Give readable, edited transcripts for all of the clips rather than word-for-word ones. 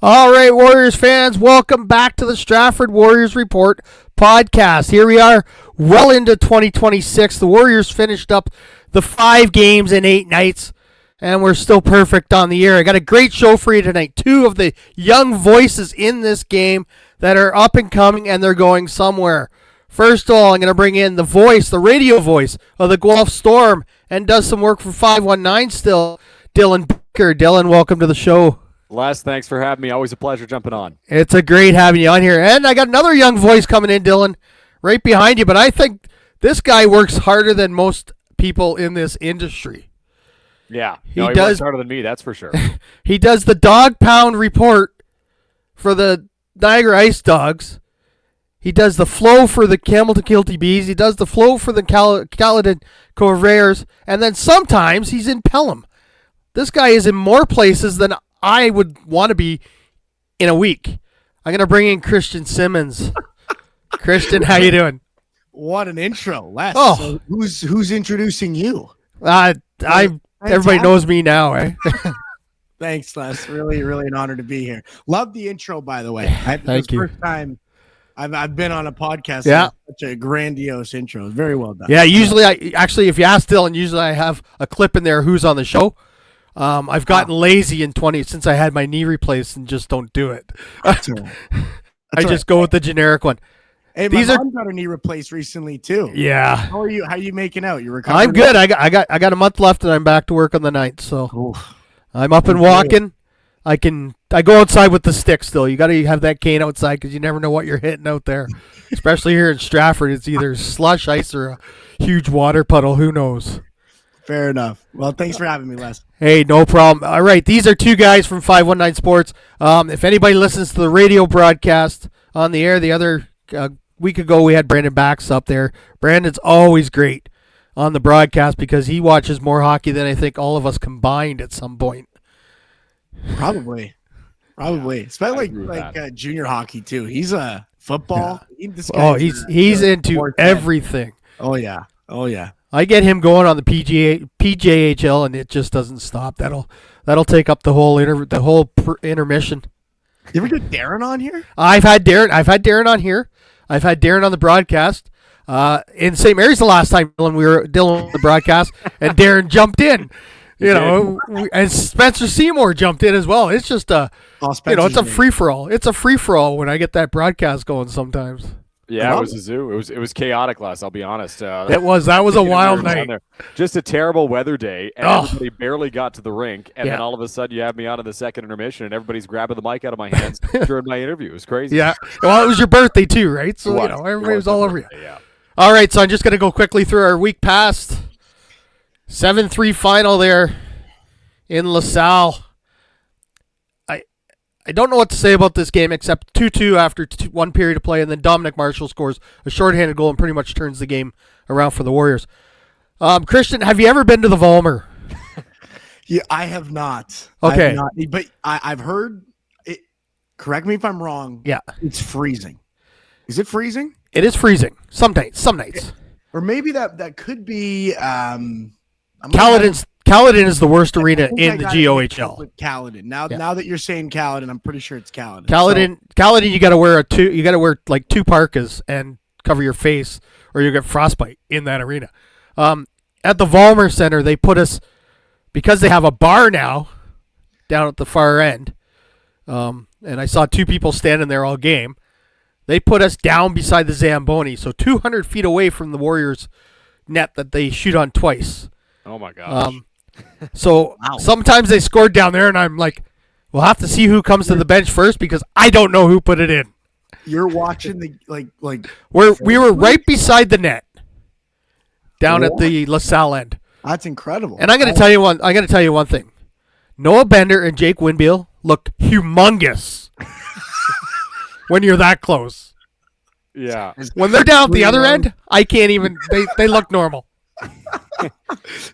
All right, Warriors fans, welcome back to the Stratford Warriors Report podcast. Here we are, well into 2026. The Warriors finished up the 5 games in 8 nights, and we're still perfect on the year. I got a great show for you tonight. 2 of the young voices in this game that are up and coming, and they're going somewhere. First of all, I'm going to bring in the voice, the radio voice of the Guelph Storm, and does some work for 519 still, Dylan Baker. Dylan, welcome to the show. Les, thanks for having me. Always a pleasure jumping on. It's a great having you on here. And I got another young voice coming in, Dylan, right behind you. But I think this guy works harder than most people in this industry. Yeah, he does, works harder than me, that's for sure. He does the dog pound report for the Niagara Ice Dogs. He does the flow for the Campbellton Kilty Bees. He does the flow for the Caledon Corvairs. And then sometimes he's in Pelham. This guy is in more places than I would want to be in a week. I'm going to bring in Christian Simmons. Christian, how you doing? What an intro, Les. Oh. So who's introducing you? Everybody knows me now, eh? Thanks, Les. Really, really an honor to be here. Love the intro, by the way. Thank you. First time I've been on a podcast. Yeah. Such a grandiose intro. Very well done. Yeah, usually if you ask Dylan, usually I have a clip in there who's on the show. I've gotten lazy in since I had my knee replaced and just don't do it. That's all right. I just go with the generic one. Hey, my mom got her knee replaced recently too. Yeah. How are you? How are you making out? You recovering? I'm good. I got a month left and I'm back to work on the 9th. So Oof. I'm up and walking. I go outside with the stick still. You got to have that cane outside because you never know what you're hitting out there. Especially here in Stratford, it's either slush, ice, or a huge water puddle. Who knows? Fair enough. Well, thanks for having me, Les. Hey, no problem. All right, these are 2 guys from 519 Sports. If anybody listens to the radio broadcast on the air, the other week ago we had Brandon Bax up there. Brandon's always great on the broadcast because he watches more hockey than I think all of us combined at some point. Probably. Especially like junior hockey too. He's a football. Yeah. He's into everything. Oh yeah. I get him going on the PJHL, and it just doesn't stop. That'll take up the whole intermission. You ever get Darren on here? I've had Darren on here. I've had Darren on the broadcast. In St. Mary's the last time we were dealing with the broadcast, and Darren jumped in. And Spencer Seymour jumped in as well. It's just it's a free for all. It's a free for all when I get that broadcast going sometimes. Yeah, it was a zoo. It was chaotic, Les. I'll be honest. That was a wild night. Just a terrible weather day, and everybody barely got to the rink. And then all of a sudden, you have me on in the second intermission, and everybody's grabbing the mic out of my hands during my interview. It was crazy. Yeah. Well, it was your birthday too, right? So everybody was all over you. Yeah. All right, so I'm just gonna go quickly through our week past. 7-3 final there in LaSalle. I don't know what to say about this game except 2-2 after 1 period of play, and then Dominic Marshall scores a shorthanded goal and pretty much turns the game around for the Warriors. Christian, have you ever been to the Vollmer? Yeah, I have not. Okay. But I've heard it. Correct me if I'm wrong. Yeah. It's freezing. Is it freezing? It is freezing. Some nights. Or maybe that could be Caledon is the worst arena in the GOHL. With Caledon. Now that you're saying Caledon, I'm pretty sure it's Caledon. Caledon, you got to wear like 2 parkas and cover your face, or you get frostbite in that arena. At the Vollmer Center, they put us because they have a bar now down at the far end. And I saw 2 people standing there all game. They put us down beside the Zamboni, so 200 feet away from the Warriors' net that they shoot on twice. Oh my gosh. So sometimes they scored down there, and I'm like, we'll have to see who comes to the bench first because I don't know who put it in. You're watching the we were right beside the net, down at the LaSalle end. That's incredible. And I'm going to tell you one thing. Noah Bender and Jake Winbiel look humongous when you're that close. Yeah. When they're down at the other end, I can't even. They look normal.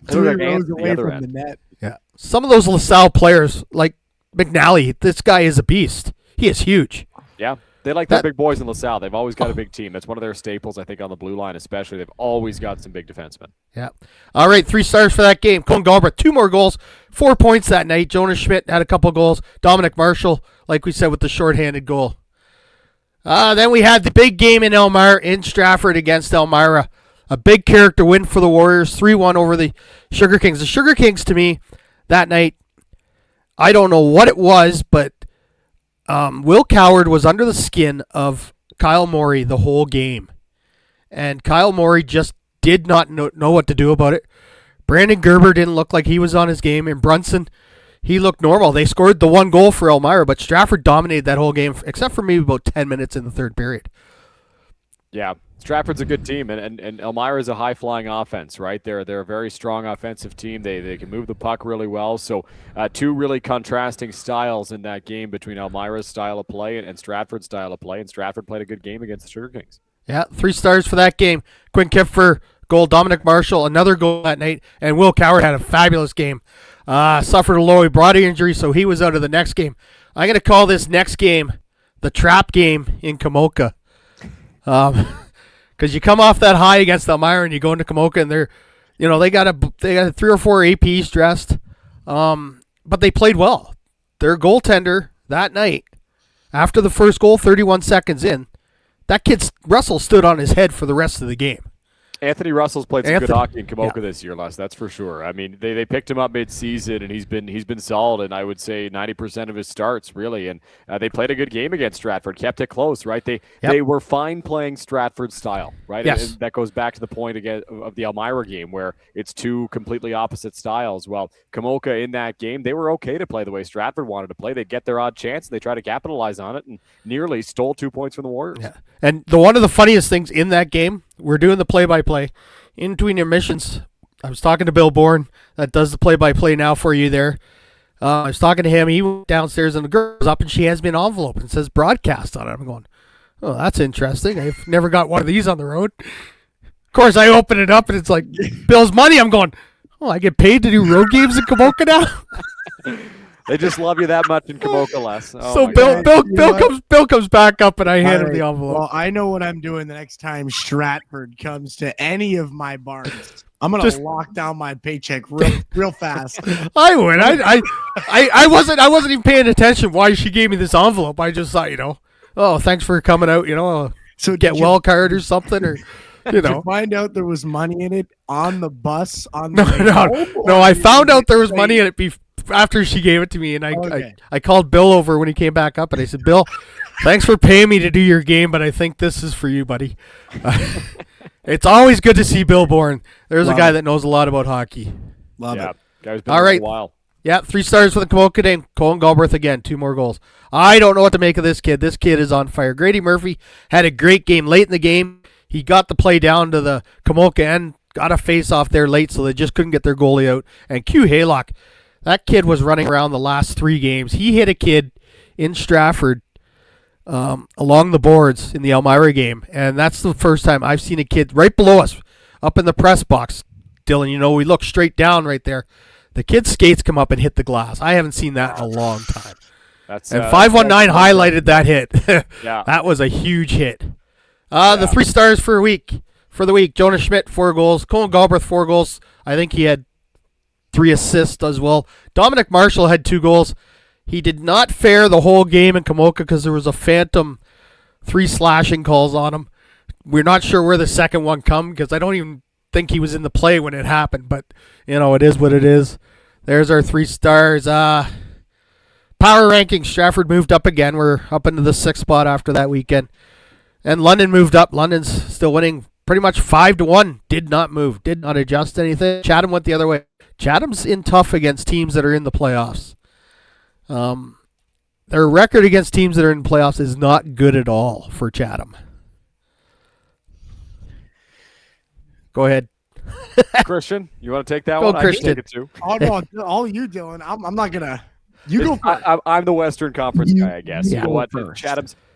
3 rows away from the net. Yeah. Some of those LaSalle players, like McNally, this guy is a beast. He is huge. Yeah. They like their big boys in LaSalle. They've always got a big team. That's one of their staples, I think, on the blue line especially. They've always got some big defensemen. Yeah. All right, 3 stars for that game. Colin Galbraith, 2 more goals 4 points that night. Jonas Schmidt had a couple goals. Dominic Marshall, like we said, with the shorthanded goal. Then we had the big game in Stratford against Elmira. A big character win for the Warriors, 3-1 over the Sugar Kings. The Sugar Kings, to me, that night, I don't know what it was, but Will Coward was under the skin of Kyle Morey the whole game. And Kyle Morey just did not know what to do about it. Brandon Gerber didn't look like he was on his game, and Brunson, he looked normal. They scored the one goal for Elmira, but Stratford dominated that whole game, except for maybe about 10 minutes in the third period. Yeah, Stratford's a good team, and Elmira is a high-flying offense, right? They're a very strong offensive team. They can move the puck really well. So two really contrasting styles in that game between Elmira's style of play and Stratford's style of play, and Stratford played a good game against the Sugar Kings. Yeah, 3 stars for that game. Quinn Kipfer, goal. Dominic Marshall, another goal that night. And Will Coward had a fabulous game. Suffered a lower body injury, so he was out of the next game. I'm going to call this next game the trap game in Kamoka. Because you come off that high against Elmira and you go into Kamoka and they got 3 or 4 APs dressed, but they played well. Their goaltender that night, after the first goal, 31 seconds in, that kid Russell stood on his head for the rest of the game. Anthony Russell's played some good hockey in Kamoka this year, Les. That's for sure. I mean, they picked him up mid-season, and he's been solid. And I would say 90% of his starts, really. And they played a good game against Stratford, kept it close, right? They were fine playing Stratford style, right? Yes. And that goes back to the point again of the Elmira game, where it's two completely opposite styles. Well, Kamoka in that game, they were okay to play the way Stratford wanted to play. They'd get their odd chance, and they try to capitalize on it, and nearly stole 2 points from the Warriors. Yeah. And one of the funniest things in that game, we're doing the play-by-play. In between intermissions, I was talking to Bill Bourne, that does the play-by-play now for you there. I was talking to him. He went downstairs, and the girl was up, and she has me an envelope and says broadcast on it. I'm going, oh, that's interesting. I've never got one of these on the road. Of course, I open it up, and it's like Bill's money. I'm going, oh, I get paid to do road games in Kamoka now? They just love you that much in Kamoka, Les. Oh, so Bill comes back up, and I hand him the envelope. Well, I know what I'm doing the next time Stratford comes to any of my barns. I'm gonna lock down my paycheck real fast. I would. I wasn't even paying attention why she gave me this envelope. I just thought, oh, thanks for coming out. So get well card or something, or Did you find out there was money in it on the bus? No. I found out there was money in it after she gave it to me, and I called Bill over when he came back up, and I said, Bill, thanks for paying me to do your game, but I think this is for you, buddy. It's always good to see Bill Bourne. There's a guy that knows a lot about hockey. Love it. Guy's been there a while. Yeah, 3 stars for the Kamoka game. Colin Galbraith again, 2 more goals. I don't know what to make of this kid. This kid is on fire. Grady Murphy had a great game late in the game. He got the play down to the Kamoka end, got a face-off there late, so they just couldn't get their goalie out. And Q Haylock, that kid was running around the last 3 games. He hit a kid in Stratford along the boards in the Elmira game, and that's the first time I've seen a kid right below us, up in the press box. Dylan, we look straight down right there. The kid's skates come up and hit the glass. I haven't seen that in a long time. And 519 highlighted that hit. Yeah. That was a huge hit. The 3 stars for the week. Jonas Schmidt, 4 goals. Colin Galbraith, 4 goals. I think he had 3 assists as well. Dominic Marshall had 2 goals. He did not fare the whole game in Kamoka because there was a phantom 3 slashing calls on him. We're not sure where the second one come because I don't even think he was in the play when it happened. But, it is what it is. There's our 3 stars. Power rankings. Stratford moved up again. We're up into the 6th spot after that weekend. And London moved up. London's still winning pretty much 5-1. Did not move. Did not adjust anything. Chatham went the other way. Chatham's in tough against teams that are in the playoffs. Their record against teams that are in playoffs is not good at all for Chatham. Go ahead. Christian, you want to take that Go, one? Christian. I can take it too. Oh, no, all you, Dylan. I'm not going to. You go first. I'm the Western Conference guy, I guess. Yeah. You know what? First.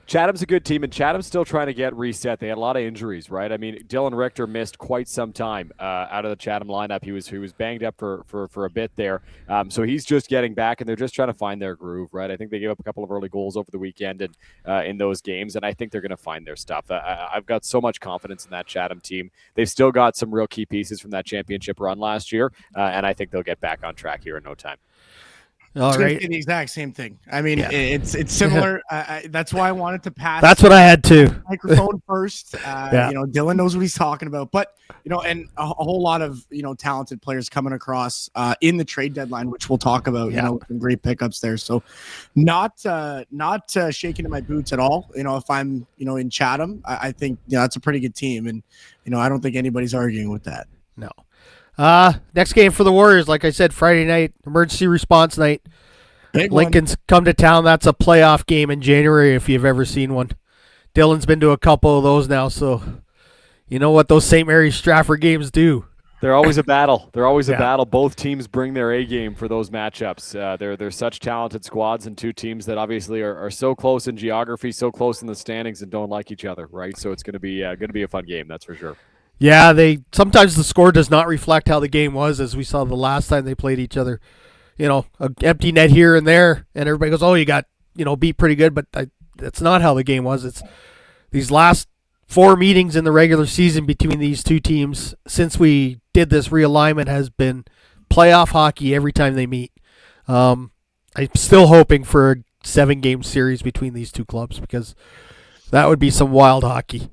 Chatham's a good team, and Chatham's still trying to get reset. They had a lot of injuries, right? I mean, Dylan Richter missed quite some time out of the Chatham lineup. He was banged up for a bit there. So he's just getting back, and they're just trying to find their groove, right? I think they gave up a couple of early goals over the weekend and in those games, and I think they're going to find their stuff. I've got so much confidence in that Chatham team. They've still got some real key pieces from that championship run last year, and I think they'll get back on track here in no time. All right. The exact same thing. I mean, Yeah. it's similar. That's why I wanted to pass. That's what I had too. Microphone first. Yeah. Dylan knows what he's talking about, but and a whole lot of talented players coming across in the trade deadline, which we'll talk about. Yeah. Some great pickups there. So, not shaking in my boots at all. If I'm in Chatham, I think that's a pretty good team, and I don't think anybody's arguing with that. No. Next game for the Warriors, like I said, Friday night, emergency response night. Big Lincoln's come to town. That's a playoff game in January if you've ever seen one. Dylan's been to a couple of those now, so you know what those St. Mary's Stratford games do. They're always a battle. They're always a battle. Both teams bring their A game for those matchups. They're such talented squads and two teams that obviously are so close in geography, so close in the standings, and don't like each other, right? So it's going to be a fun game, that's for sure. Yeah, sometimes the score does not reflect how the game was, as we saw the last time they played each other. An empty net here and there, and everybody goes, "Oh, you got beat pretty good," but that's not how the game was. It's these last 4 meetings in the regular season between these two teams since we did this realignment has been playoff hockey every time they meet. I'm still hoping for a 7-game series between these two clubs because that would be some wild hockey.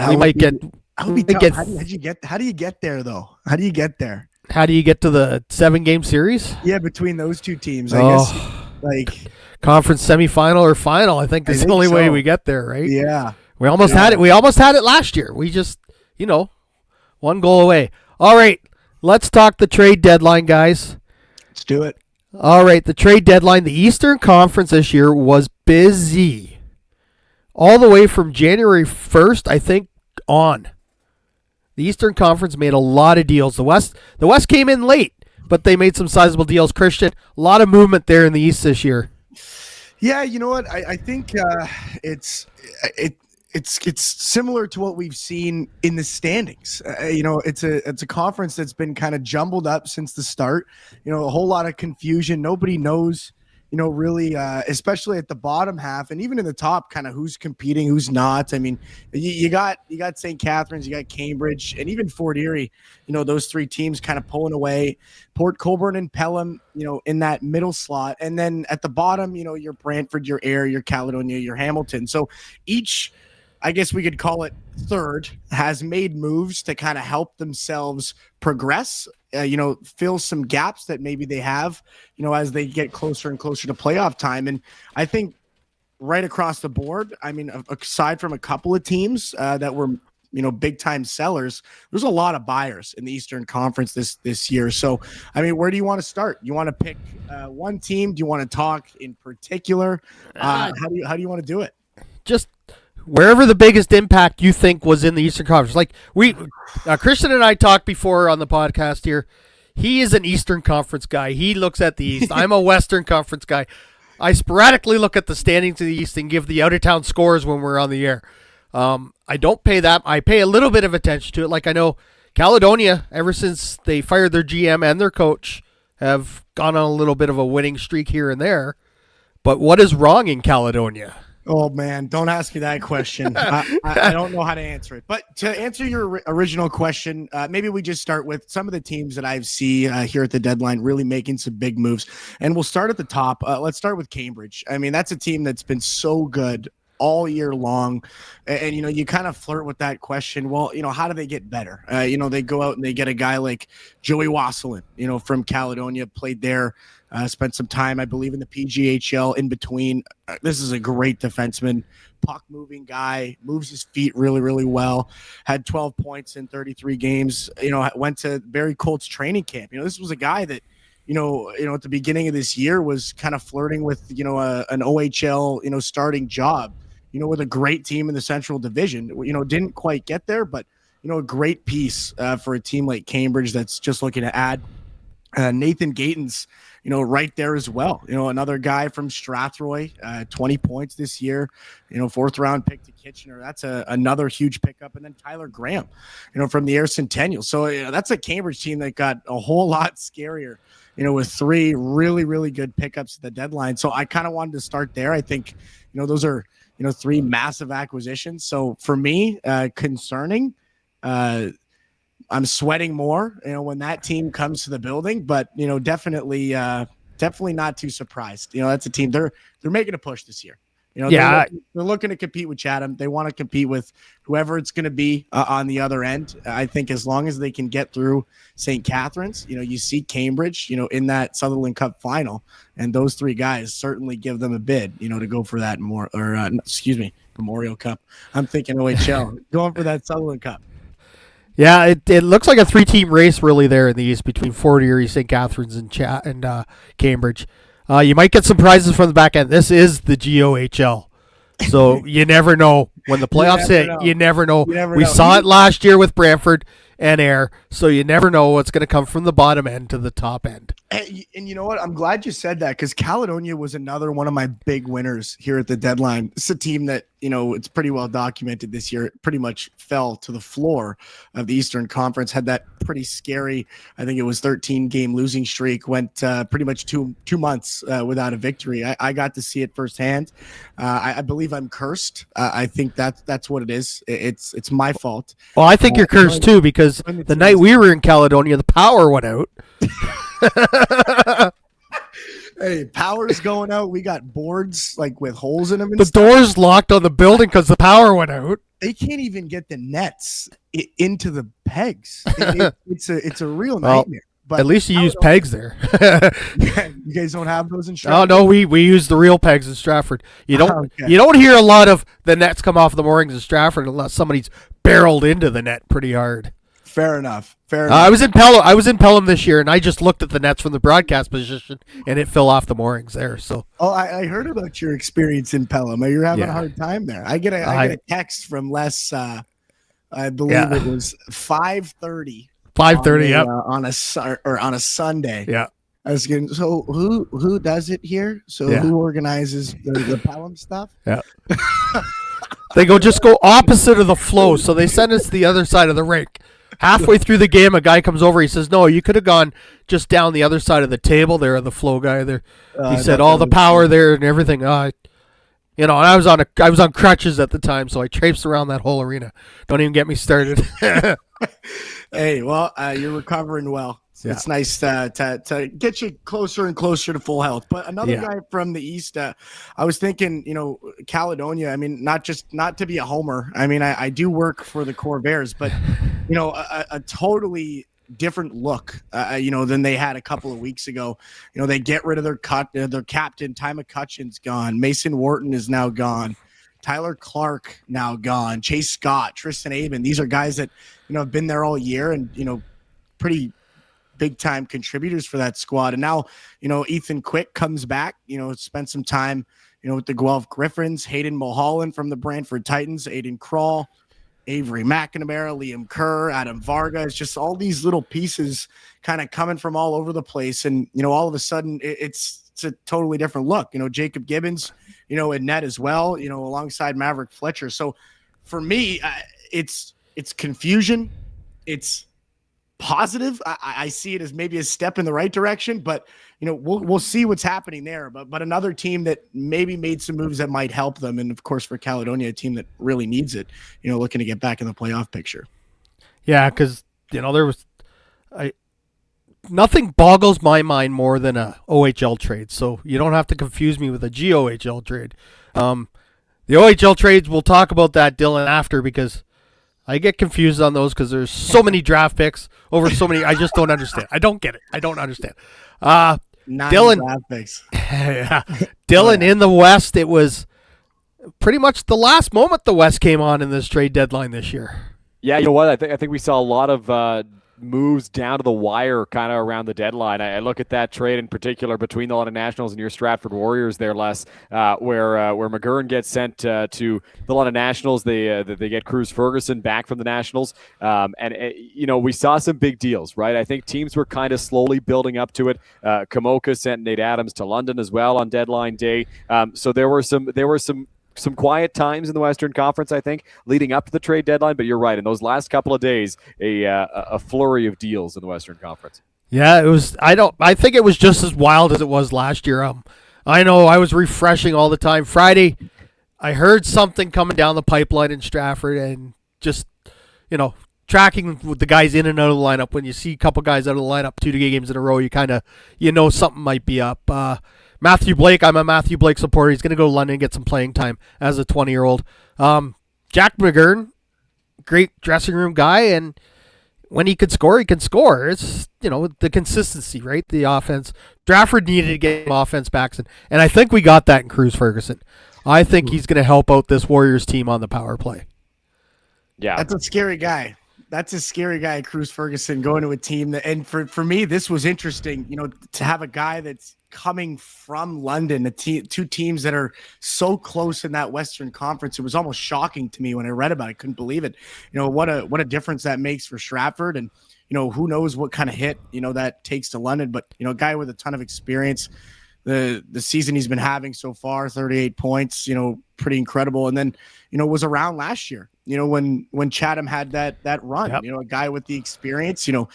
We might get. How do you get there though? How do you get there? How do you get to the 7-game series? Yeah, between those two teams, I guess. Like conference semifinal or final, I think is the only way we get there, right? Yeah. We almost had it. We almost had it last year. We just, one goal away. All right, let's talk the trade deadline, guys. Let's do it. All right, the trade deadline. The Eastern Conference this year was busy. All the way from January 1st, I think, on. The Eastern Conference made a lot of deals. The West came in late, but they made some sizable deals. Christian, a lot of movement there in the East this year. Yeah, you know what? I think it's similar to what we've seen in the standings. It's a conference that's been kind of jumbled up since the start. A whole lot of confusion. Nobody knows. Really, especially at the bottom half and even in the top, kind of who's competing, who's not. I mean, you got St. Catharines, you got Cambridge, and even Fort Erie. Those 3 teams kind of pulling away. Port Colborne and Pelham, in that middle slot, and then at the bottom, your Brantford, your Ayr, your Caledonia, your Hamilton. So each, I guess we could call it third, has made moves to kind of help themselves progress. Fill some gaps that maybe they have, as they get closer and closer to playoff time. And I think right across the board, I mean, aside from a couple of teams that were, big time sellers, there's a lot of buyers in the Eastern Conference this year. So, I mean, where do you want to start? You want to pick one team? Do you want to talk in particular? How do you want to do it? Just wherever the biggest impact you think was in the Eastern Conference. Like Christian and I talked before on the podcast here. He is an Eastern Conference guy. He looks at the East. I'm a Western Conference guy. I sporadically look at the standings of the East and give the out-of-town scores when we're on the air. I don't pay that. I pay a little bit of attention to it. Like I know Caledonia, ever since they fired their GM and their coach, have gone on a little bit of a winning streak here and there. But what is wrong in Caledonia? Oh, man, don't ask me that question. I don't know how to answer it. But to answer your original question, maybe we just start with some of the teams that I see here at the deadline really making some big moves. And we'll start at the top. Let's start with Cambridge. I mean, that's a team that's been so good all year long. And you kind of flirt with that question. Well, how do they get better? They go out and they get a guy like Joey Wasselin, from Caledonia, played there. Spent some time, I believe, in the PGHL in between. This is a great defenseman, puck-moving guy, moves his feet really, really well. Had 12 points in 33 games. Went to Barry Colt's training camp. This was a guy that, at the beginning of this year was kind of flirting with, an OHL, starting job, with a great team in the Central Division. Didn't quite get there, but, a great piece for a team like Cambridge that's just looking to add. Nathan Gatens, right there as well. Another guy from Strathroy, 20 points this year, 4th round pick to Kitchener. That's another huge pickup. And then Tyler Graham, from the Ayr Centennial. So that's a Cambridge team that got a whole lot scarier, with 3 really, really good pickups at the deadline. So I kind of wanted to start there. I think, those are, 3 massive acquisitions. So for me, concerning, I'm sweating more, when that team comes to the building, but, definitely definitely not too surprised. That's a team they're making a push this year. Yeah. They're looking to compete with Chatham. They want to compete with whoever it's going to be on the other end. I think as long as they can get through St. Catharines, you see Cambridge, in that Sutherland Cup final, and those three guys certainly give them a bid, to go for that Memorial Cup. I'm thinking OHL, going for that Sutherland Cup. Yeah, it looks like a 3-team race really there in the East between Fort Erie, St. Catharines, and Cambridge. You might get some prizes from the back end. This is the GOHL. So you never know when the playoffs hit. You never know. We saw it last year with Brantford and Ayr. So you never know what's going to come from the bottom end to the top end. And you know what? I'm glad you said that, because Caledonia was another one of my big winners here at the deadline. It's a team that, it's pretty well documented this year. It pretty much fell to the floor of the Eastern Conference, had that pretty scary, I think it was 13-game losing streak, went pretty much two months without a victory. I got to see it firsthand. I believe I'm cursed. I think that's what it is. It's my fault. Well, I think you're cursed too, because the night we were in Caledonia, the power went out. Hey, power's going out. We got boards with holes in them. The door's locked on the building because the power went out. They can't even get the nets into the pegs. It's a real nightmare. But at least you use pegs there. You guys don't have those in Stratford? No, we use the real pegs in Stratford. You don't hear a lot of the nets come off the moorings in Stratford unless somebody's barreled into the net pretty hard. Fair enough. I was in Pelham this year, and I just looked at the nets from the broadcast position, and it fell off the moorings there. So, I heard about your experience in Pelham. You're having a hard time there. I get a text from Les. I believe it was 5:30. 5:30. On a Sunday. Yeah. I was getting, so who does it here? So who organizes the Pelham stuff? Yeah. They just go opposite of the flow, so they send us to the other side of the rink. Halfway through the game, a guy comes over. He says, "No, you could have gone just down the other side of the table there." The flow guy there, he said, "All the power there and everything." And I was on crutches at the time, so I traipsed around that whole arena. Don't even get me started. Hey, well, you're recovering well. It's nice to get you closer and closer to full health. But another guy from the East, I was thinking, Caledonia, I mean, not to be a homer. I mean, I do work for the Corvairs, but, a totally different look, than they had a couple of weeks ago. They get rid of their captain, Ty McCutcheon's gone. Mason Wharton is now gone. Tyler Clark now gone. Chase Scott, Tristan Aben. These are guys that, have been there all year and, pretty big time contributors for that squad. And now, Ethan Quick comes back, spent some time, with the Guelph Griffins, Hayden Mulholland from the Brantford Titans, Aiden Krall, Avery McNamara, Liam Kerr, Adam Varga. It's just all these little pieces kind of coming from all over the place. And, all of a sudden it's a totally different look. Jacob Gibbons, in net as well, alongside Maverick Fletcher. So for me, it's confusion. It's positive. I see it as maybe a step in the right direction, but we'll see what's happening there. But another team that maybe made some moves that might help them, and of course for Caledonia, a team that really needs it. Looking to get back in the playoff picture. Yeah, because nothing boggles my mind more than a OHL trade. So you don't have to confuse me with a GOHL trade. The OHL trades, we'll talk about that, Dylan, after, because I get confused on those because there's so many draft picks over so many. I just don't understand. I don't get it. I don't understand. Dylan, draft picks. Yeah, Dylan in the West. It was pretty much the last moment the West came on in this trade deadline this year. Yeah, you know what? I think we saw a lot of moves down to the wire kind of around the deadline. I look at that trade in particular between the London Nationals and your Stratford Warriors there, Les, where McGurn gets sent to the London Nationals. They get Cruz Ferguson back from the Nationals. We saw some big deals, right? I think teams were kind of slowly building up to it. Kamoka sent Nate Adams to London as well on deadline day. So there were some quiet times in the Western Conference, I think, leading up to the trade deadline. But you're right. In those last couple of days, a flurry of deals in the Western Conference. Yeah, it was. I think it was just as wild as it was last year. I know I was refreshing all the time. Friday, I heard something coming down the pipeline in Stratford, and just, tracking with the guys in and out of the lineup. When you see a couple guys out of the lineup 2 games in a row, you know something might be up. Matthew Blake, I'm a Matthew Blake supporter. He's going to go to London and get some playing time as a 20-year-old. Jack McGurn, great dressing room guy, and when he could score, he can score. It's, the consistency, right? The offense. Drafford needed to get offense back, and I think we got that in Cruz Ferguson. I think he's going to help out this Warriors team on the power play. Yeah. That's a scary guy. That's a scary guy, Cruz Ferguson, going to a team that, and for me, this was interesting, to have a guy that's coming from London, two teams that are so close in that Western Conference. It was almost shocking to me when I read about it. I couldn't believe it. What a difference that makes for Stratford, and who knows what kind of hit that takes to London. But a guy with a ton of experience. The season he's been having so far, 38 points, pretty incredible. And then was around last year, when Chatham had that run. Yep. A guy with the experience. You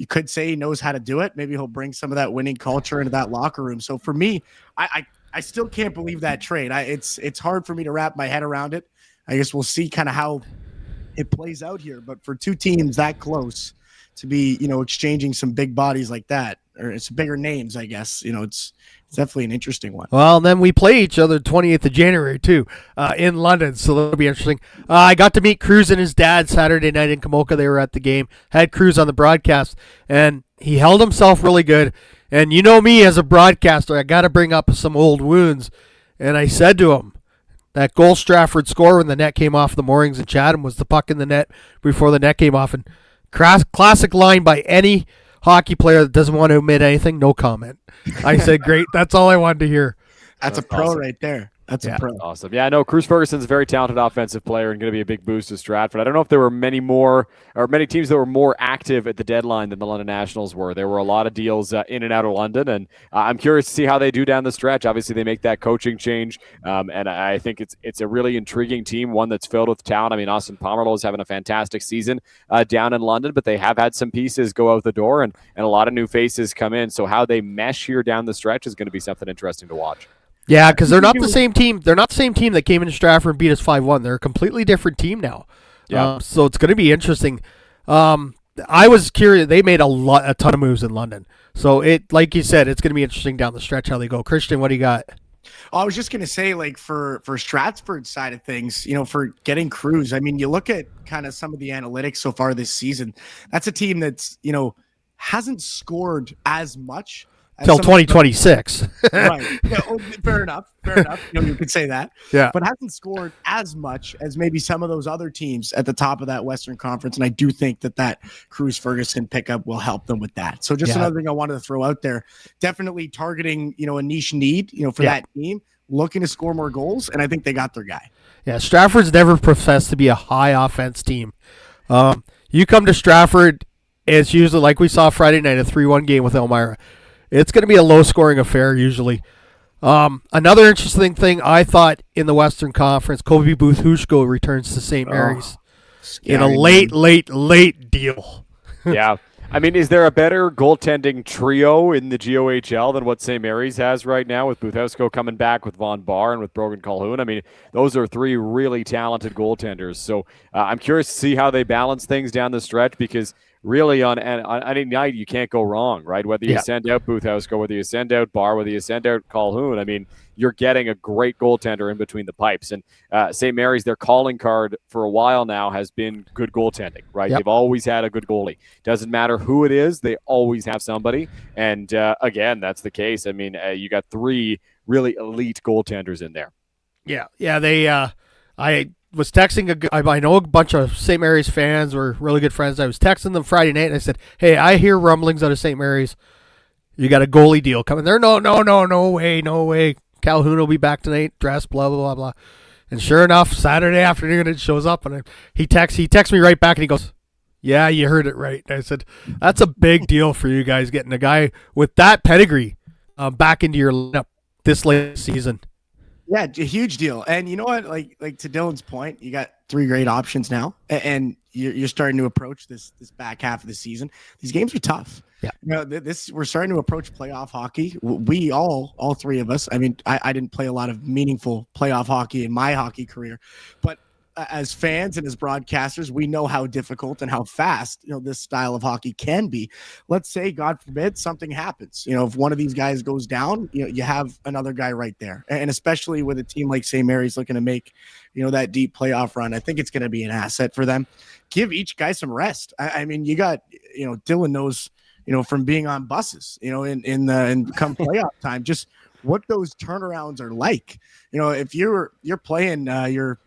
could say he knows how to do it. Maybe he'll bring some of that winning culture into that locker room. So for me, I still can't believe that trade. It's hard for me to wrap my head around it. I guess we'll see kind of how it plays out here. But for two teams that close to be, exchanging some big bodies like that, or it's bigger names, I guess, it's definitely an interesting one. Well, then we play each other 28th of January, too, in London, so that'll be interesting. I got to meet Cruz and his dad Saturday night in Kamoka. They were at the game, had Cruz on the broadcast, and he held himself really good. And you know me as a broadcaster, I got to bring up some old wounds. And I said to him, that goal Stratford scored when the net came off the moorings in Chatham was the puck in the net before the net came off. And classic line by any hockey player that doesn't want to admit anything, no comment. I said, great. That's all I wanted to hear. That's a pro awesome. Right there. That's a pro. Awesome. Yeah, no, Cruz Ferguson's a very talented offensive player and going to be a big boost to Stratford. I don't know if there were many teams that were more active at the deadline than the London Nationals were. There were a lot of deals in and out of London, and I'm curious to see how they do down the stretch. Obviously, they make that coaching change, and I think it's a really intriguing team, one that's filled with talent. I mean, Austin Pomerleau is having a fantastic season down in London, but they have had some pieces go out the door, and a lot of new faces come in. So how they mesh here down the stretch is going to be something interesting to watch. Yeah, because they're not the same team. They're not the same team that came into Stratford and beat us 5-1. They're a completely different team now. Yeah. So it's going to be interesting. I was curious. They made a ton of moves in London. So like you said, it's going to be interesting down the stretch how they go. Christian, what do you got? I was just going to say, like, for Stratford's side of things, for getting Cruz, I mean, you look at kind of some of the analytics so far this season. That's a team that's, hasn't scored as much till 2026. Right. Yeah, fair enough. You could say that. Yeah. But hasn't scored as much as maybe some of those other teams at the top of that Western Conference. And I do think that Cruz Ferguson pickup will help them with that. So just another thing I wanted to throw out there. Definitely targeting, a niche need, for that team, looking to score more goals. And I think they got their guy. Yeah. Stratford's never professed to be a high offense team. You come to Stratford, it's usually like we saw Friday night, a 3-1 game with Elmira. It's going to be a low-scoring affair usually. Another interesting thing I thought in the Western Conference, Kobe Booth-Hushko returns to St. Mary's in a late deal. Yeah. I mean, is there a better goaltending trio in the GOHL than what St. Mary's has right now with Booth-Hushko coming back with Von Barr and with Brogan Calhoun? I mean, those are three really talented goaltenders. So I'm curious to see how they balance things down the stretch because really on any night you can't go wrong, right? Whether you send out Booth-Hushko, whether you send out Barr, whether you send out Calhoun, I mean, you're getting a great goaltender in between the pipes. And St. Mary's, their calling card for a while now has been good goaltending, right? They've always had a good goalie. Doesn't matter who it is, they always have somebody. And again, that's the case. I mean, you got three really elite goaltenders in there. Yeah. They, I was texting I know a bunch of St. Mary's fans were really good friends. I was texting them Friday night and I said, hey, I hear rumblings out of St. Mary's. You got a goalie deal coming there. No way. Calhoun will be back tonight, dressed, blah, blah, blah, blah. And sure enough, Saturday afternoon it shows up and he texts me right back and he goes, yeah, you heard it right. And I said, that's a big deal for you guys getting a guy with that pedigree back into your lineup this late season. Yeah, a huge deal. And you know what? Like to Dylan's point, you got three great options now, and you're starting to approach this back half of the season. These games are tough. Yeah, we're starting to approach playoff hockey. We all three of us. I mean, I didn't play a lot of meaningful playoff hockey in my hockey career, but as fans and as broadcasters, we know how difficult and how fast, this style of hockey can be. Let's say, God forbid, something happens. If one of these guys goes down, you have another guy right there. And especially with a team like St. Mary's looking to make, that deep playoff run, I think it's going to be an asset for them. Give each guy some rest. I mean, you got, Dylan knows, from being on buses, in come playoff time, just what those turnarounds are like. If you're playing your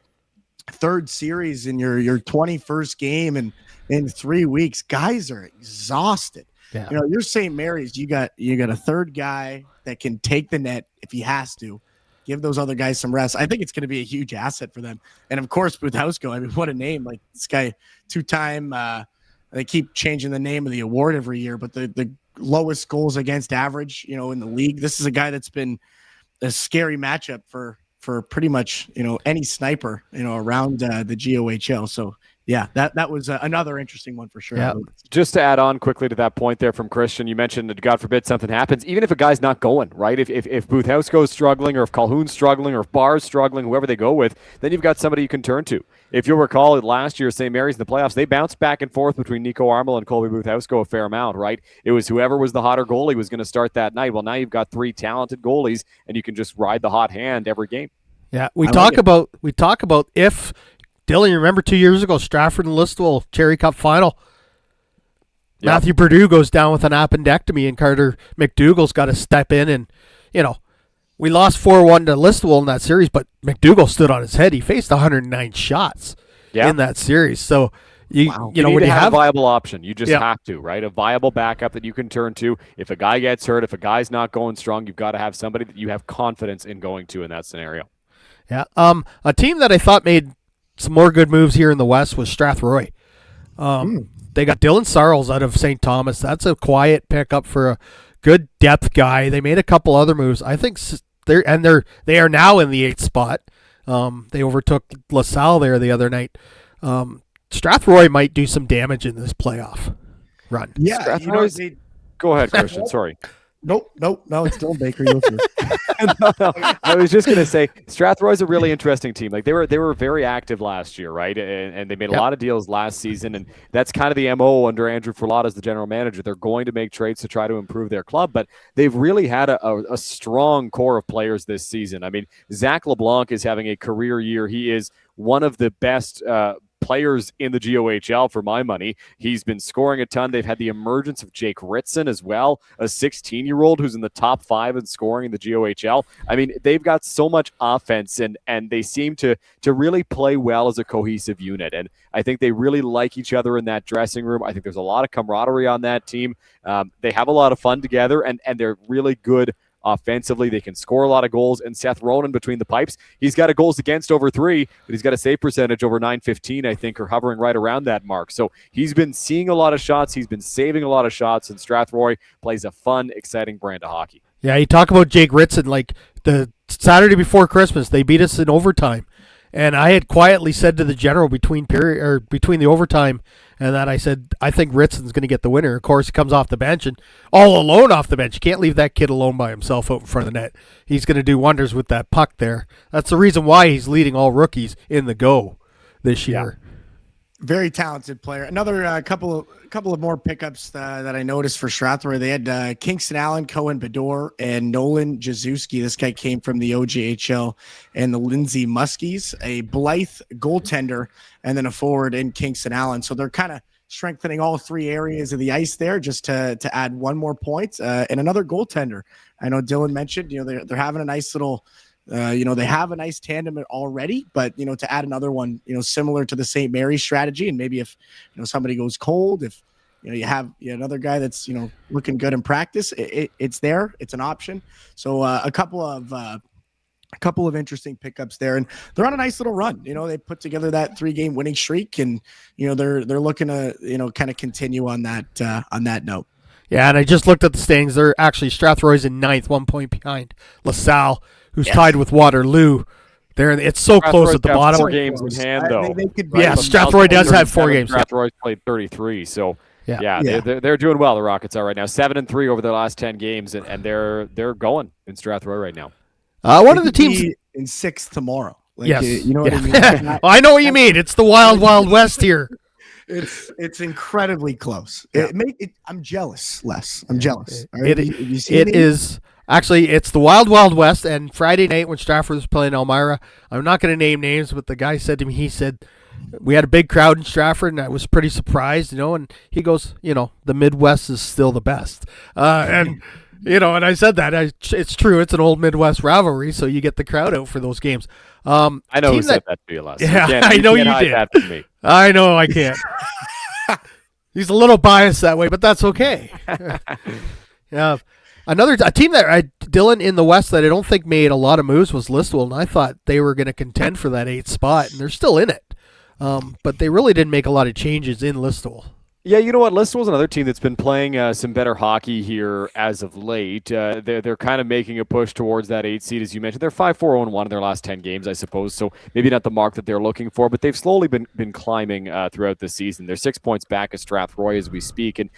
third series in your 21st game and in 3 weeks, guys are exhausted. Yeah. You're St. Mary's, you got a third guy that can take the net if he has to. Give those other guys some rest. I think it's going to be a huge asset for them. And of course, Buthausko, I mean, what a name. Like, this guy, 2-time, they keep changing the name of the award every year, but the lowest goals against average, in the league. This is a guy that's been a scary matchup for pretty much, any sniper, around the GOHL. So yeah, that was another interesting one for sure. Yeah. Just to add on quickly to that point there from Christian, you mentioned that God forbid something happens, even if a guy's not going, right? If Buthausko's struggling, or if Calhoun's struggling, or if Barr's struggling, whoever they go with, then you've got somebody you can turn to. If you'll recall, last year, St. Mary's in the playoffs, they bounced back and forth between Nico Armel and Colby Buthausko a fair amount, right? It was whoever was the hotter goalie was going to start that night. Well, now you've got 3 talented goalies, and you can just ride the hot hand every game. Yeah, we talk about if Dylan, you remember 2 years ago, Stratford and Listowel Cherry Cup final. Yep. Matthew Purdue goes down with an appendectomy, and Carter McDougall's got to step in, and we lost 4-1 to Listowel in that series, but McDougall stood on his head. He faced 109 shots in that series. So you need when to you have a viable option, you just have to, right? A viable backup that you can turn to. If a guy gets hurt, if a guy's not going strong, you've got to have somebody that you have confidence in going to in that scenario. Yeah. A team that I thought made some more good moves here in the West was Strathroy. They got Dylan Sarles out of St. Thomas. That's a quiet pickup for a good depth guy. They made a couple other moves. I think they are now in the 8th spot. They overtook LaSalle there the other night. Strathroy might do some damage in this playoff run. Yeah, go ahead, Christian. Sorry. Nope. No, it's Dylan Baker. No. I was just going to say, Strathroy's a really interesting team. Like, they were very active last year, right? And they made a lot of deals last season, and that's kind of the MO under Andrew Furlot as the general manager. They're going to make trades to try to improve their club, but they've really had a strong core of players this season. I mean, Zach LeBlanc is having a career year. He is one of the best players in the GOHL for my money. He's been scoring a ton. They've had the emergence of Jake Ritson as well, a 16-year-old who's in the top 5 in scoring in the GOHL. I mean, they've got so much offense, and they seem to really play well as a cohesive unit. And I think they really like each other in that dressing room. I think there's a lot of camaraderie on that team. They have a lot of fun together, and they're really good offensively. They can score a lot of goals, and Seth Ronan between the pipes, he's got a goals against over 3, but he's got a save percentage over 915, I think, or hovering right around that mark. So he's been seeing a lot of shots. He's been saving a lot of shots, and Strathroy plays a fun, exciting brand of hockey. Yeah, you talk about Jake Ritson, like the Saturday before Christmas, they beat us in overtime. And I had quietly said to the general between the overtime and that, I said, I think Ritson's going to get the winner. Of course, he comes off the bench, and all alone off the bench. You can't leave that kid alone by himself out in front of the net. He's going to do wonders with that puck there. That's the reason why he's leading all rookies in the go this year. Very talented player. Another couple of more pickups that I noticed for Strathroy. They had Kingston Allen, Cohen Bedore, and Nolan Jazuski. This guy came from the OJHL, and the Lindsay Muskies, a Blythe goaltender, and then a forward in Kingston Allen. So they're kind of strengthening all 3 areas of the ice there, just to add one more point, and another goaltender. I know Dylan mentioned, they're having a nice little. They have a nice tandem already, but, to add another one, similar to the St. Mary's strategy, and maybe if, somebody goes cold, if, you have another guy that's, looking good in practice, it's there. It's an option. So a couple of interesting pickups there, and they're on a nice little run. They put together that 3-game winning streak, and, they're looking to, kind of continue on that note. Yeah, and I just looked at the standings. They're actually, Strathroy's in 9th, 1 point behind LaSalle, who's tied with Waterloo. It's so close at the bottom. 4 games in hand, though. Strathroy does have 4 games. Strathroy's played 33, so they're doing well. The Rockets are right now 7-3 over their last 10 games, and they're going in Strathroy right now. One of the teams in 6th tomorrow. Like, yes. you know what I mean? Well, I know what you mean. It's the wild, wild west here. It's incredibly close. Yeah. I'm jealous, Les. I'm jealous. It is actually it's the wild, wild west. And Friday night when Stratford was playing Elmira, I'm not going to name names, but the guy said to me, he said, we had a big crowd in Stratford, and I was pretty surprised, and he goes, the Midwest is still the best. And I said that. It's true. It's an old Midwest rivalry, so you get the crowd out for those games. I know who said that to you last. Yeah, I know you did. That from me. I know I can't. He's a little biased that way, but that's okay. Yeah. A team that Dylan in the West that I don't think made a lot of moves was Listowel, and I thought they were going to contend for that 8th spot, and they're still in it. But they really didn't make a lot of changes in Listowel. Yeah, you know what? Listowel's another team that's been playing some better hockey here as of late. They're kind of making a push towards that 8th seed, as you mentioned. They're 5-4-0-1 in their last 10 games, I suppose. So maybe not the mark that they're looking for, but they've slowly been climbing throughout the season. They're 6 points back of Strathroy as we speak, and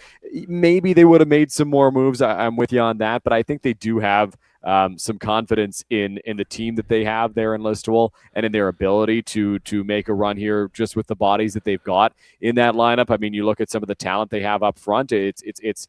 maybe they would have made some more moves. I'm with you on that, but I think they do have some confidence in the team that they have there in Listowel and in their ability to make a run here just with the bodies that they've got in that lineup. I mean, you look at some of the talent they have up front, it's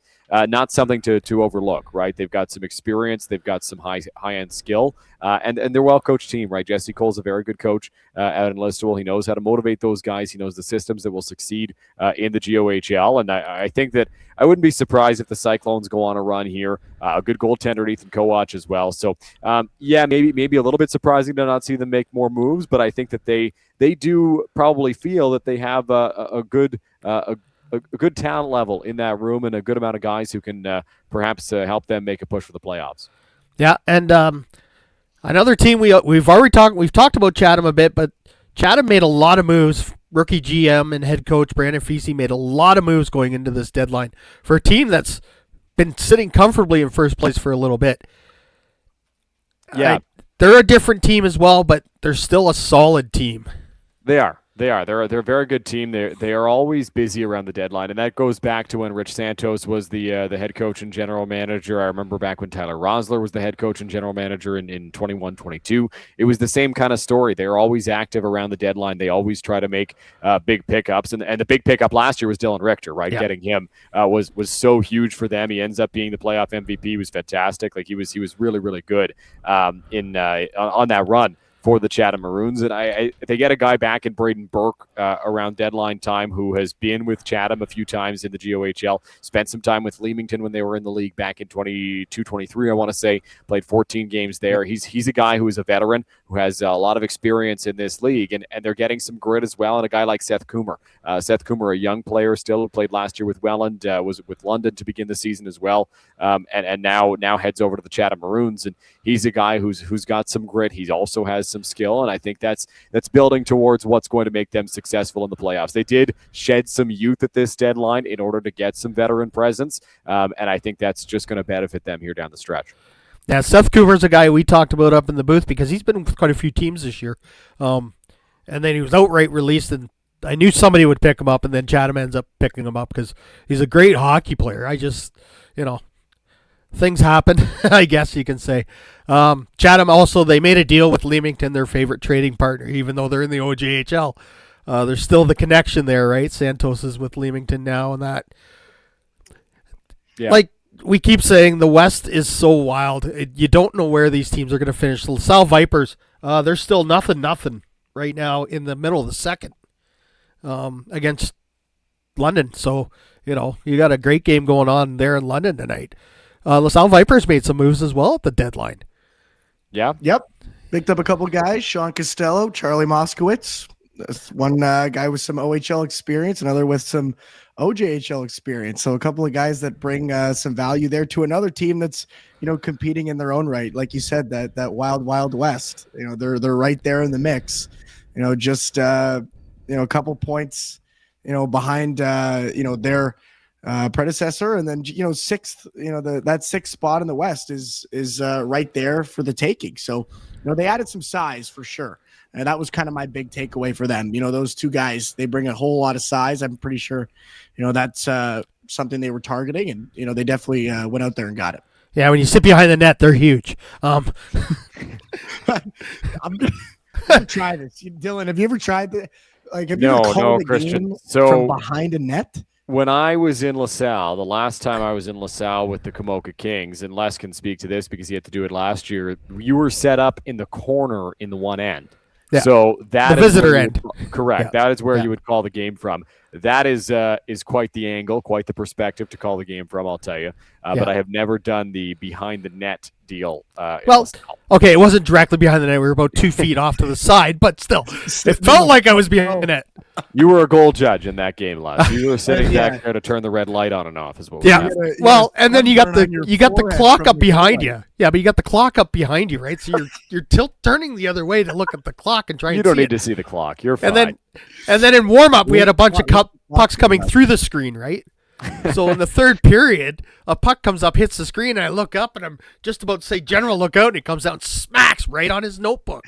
not something to overlook, right? They've got some experience, they've got some high-end skill, and they're a well-coached team, right? Jesse Cole's a very good coach out in Listowel. He knows how to motivate those guys. He knows the systems that will succeed in the GOHL, and I think that I wouldn't be surprised if the Cyclones go on a run here. A good goaltender, Ethan Kowach, as well. So, maybe a little bit surprising to not see them make more moves, but I think that they do probably feel that they have a good talent level in that room and a good amount of guys who can perhaps help them make a push for the playoffs. Yeah, and another team we've talked about Chatham a bit, but Chatham made a lot of moves. Rookie GM and head coach Brandon Feasey made a lot of moves going into this deadline for a team that's been sitting comfortably in first place for a little bit. Yeah, they're a different team as well, but they're still a solid team. They are. They're a very good team. They are always busy around the deadline, and that goes back to when Rich Santos was the head coach and general manager. I remember back when Tyler Rosler was the head coach and general manager in 21-22. It was the same kind of story. They're always active around the deadline. They always try to make big pickups, and the big pickup last year was Dylan Richter, right? Yeah. Getting him was so huge for them. He ends up being the playoff MVP. He was fantastic. Like he was really, really good on that run for the Chatham Maroons. And they get a guy back in Braden Burke around deadline time who has been with Chatham a few times in the GOHL, spent some time with Leamington when they were in the league back in 22-23, I want to say, played 14 games there. He's a guy who is a veteran, who has a lot of experience in this league, and they're getting some grit as well, and a guy like Seth Coomer. Seth Coomer, a young player still, played last year with Welland, was with London to begin the season as well, and now heads over to the Chatham Maroons, and he's a guy who's got some grit. He also has some skill, and I think that's building towards what's going to make them successful in the playoffs. They did shed some youth at this deadline in order to get some veteran presence, and I think that's just going to benefit them here down the stretch. Yeah, Seth Cooper's a guy we talked about up in the booth because he's been with quite a few teams this year, and then he was outright released, and I knew somebody would pick him up, and then Chatham ends up picking him up because he's a great hockey player. I just, things happen, I guess you can say. Chatham also, they made a deal with Leamington, their favorite trading partner, even though they're in the OJHL. There's still the connection there, right? Santos is with Leamington now, and that. Yeah. Like we keep saying, the West is so wild. You don't know where these teams are going to finish. The LaSalle Vipers, they're still nothing right now in the middle of the second against London. So, you got a great game going on there in London tonight. LaSalle Vipers made some moves as well at the deadline. Yeah. Yep. Picked up a couple guys, Sean Costello, Charlie Moskowitz. One guy with some OHL experience, another with some OJHL experience. So a couple of guys that bring some value there to another team that's, competing in their own right. Like you said, that wild West, they're right there in the mix, just, a couple points, behind, their predecessor. And then, sixth, that sixth spot in the West is right there for the taking. So, they added some size for sure. And that was kind of my big takeaway for them. Those two guys, they bring a whole lot of size. I'm pretty sure, that's something they were targeting. And, they definitely went out there and got it. Yeah, when you sit behind the net, they're huge. to try this. Dylan, have you ever tried that? Like, have you ever called a Christian. game So from behind a net? when I was in LaSalle, the last time I was in LaSalle with the Komoka Kings, and Les can speak to this because he had to do it last year, you were set up in the corner in the one end. Yeah. So that the visitor end. Correct. Yeah. That is where you would call the game from. That is quite the angle, quite the perspective to call the game from, I'll tell you. But I have never done the behind the net deal. Well, okay, it wasn't directly behind the net. We were about 2 feet off to the side, but still, it felt like I was behind the net. You were a goal judge in that game, Les. You were sitting back there to turn the red light on and off, is what we Yeah. Well, and then you got the clock up behind you. Yeah, but you got the clock up behind you, right? So you're turning the other way to look at the clock and try and see. You don't need to see the clock. You're fine. And then in warm up, we had a bunch of pucks coming through the screen, right? So in the third period, a puck comes up, hits the screen, and I look up, and I'm just about to say, "General, look out!" And it comes out and smacks right on his notebook.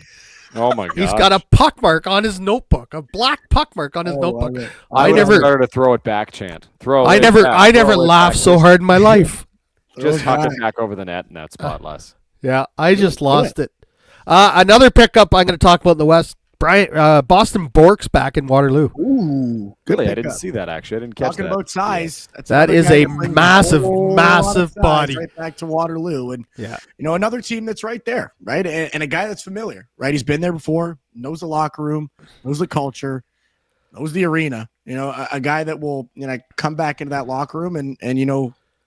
Oh my god! He's got a puck mark on his notebook, a black puck mark on his notebook. I never started a throw it back chant. I never laughed so hard in my life. Just huck it back over the net in that spot, Les. Yeah, I just lost it. Another pickup I'm going to talk about in the West. Boston Bork's back in Waterloo. Ooh, good. Really, I didn't see that actually. I didn't catch Talking that. about size, that is a massive body. Right back to Waterloo, and another team that's right there, right, and a guy that's familiar, right. He's been there before, knows the locker room, knows the culture, knows the arena. A guy that will come back into that locker room and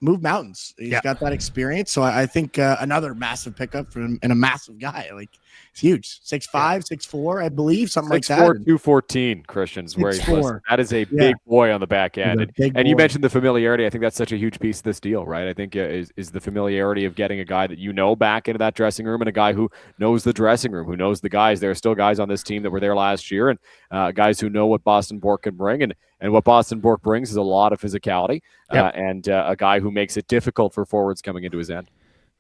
move mountains. He's got that experience, so I think another massive pickup from and a massive guy. Like, it's huge. 6'5", 6'4", I believe, something like that. 6'4", 214, Christian's where he's listed. That is a big boy on the back end. And you mentioned the familiarity. I think that's such a huge piece of this deal, right? I think is the familiarity of getting a guy that back into that dressing room, and a guy who knows the dressing room, who knows the guys. There are still guys on this team that were there last year, and guys who know what Boston Bork can bring. And what Boston Bork brings is a lot of physicality and a guy who makes it difficult for forwards coming into his end.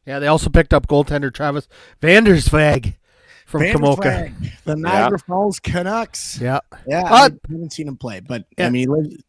Yeah, they also picked up goaltender Travis Vanderswag from Komoka. The Niagara Falls Canucks. Yeah. Yeah, I haven't seen him play, but I mean, he lives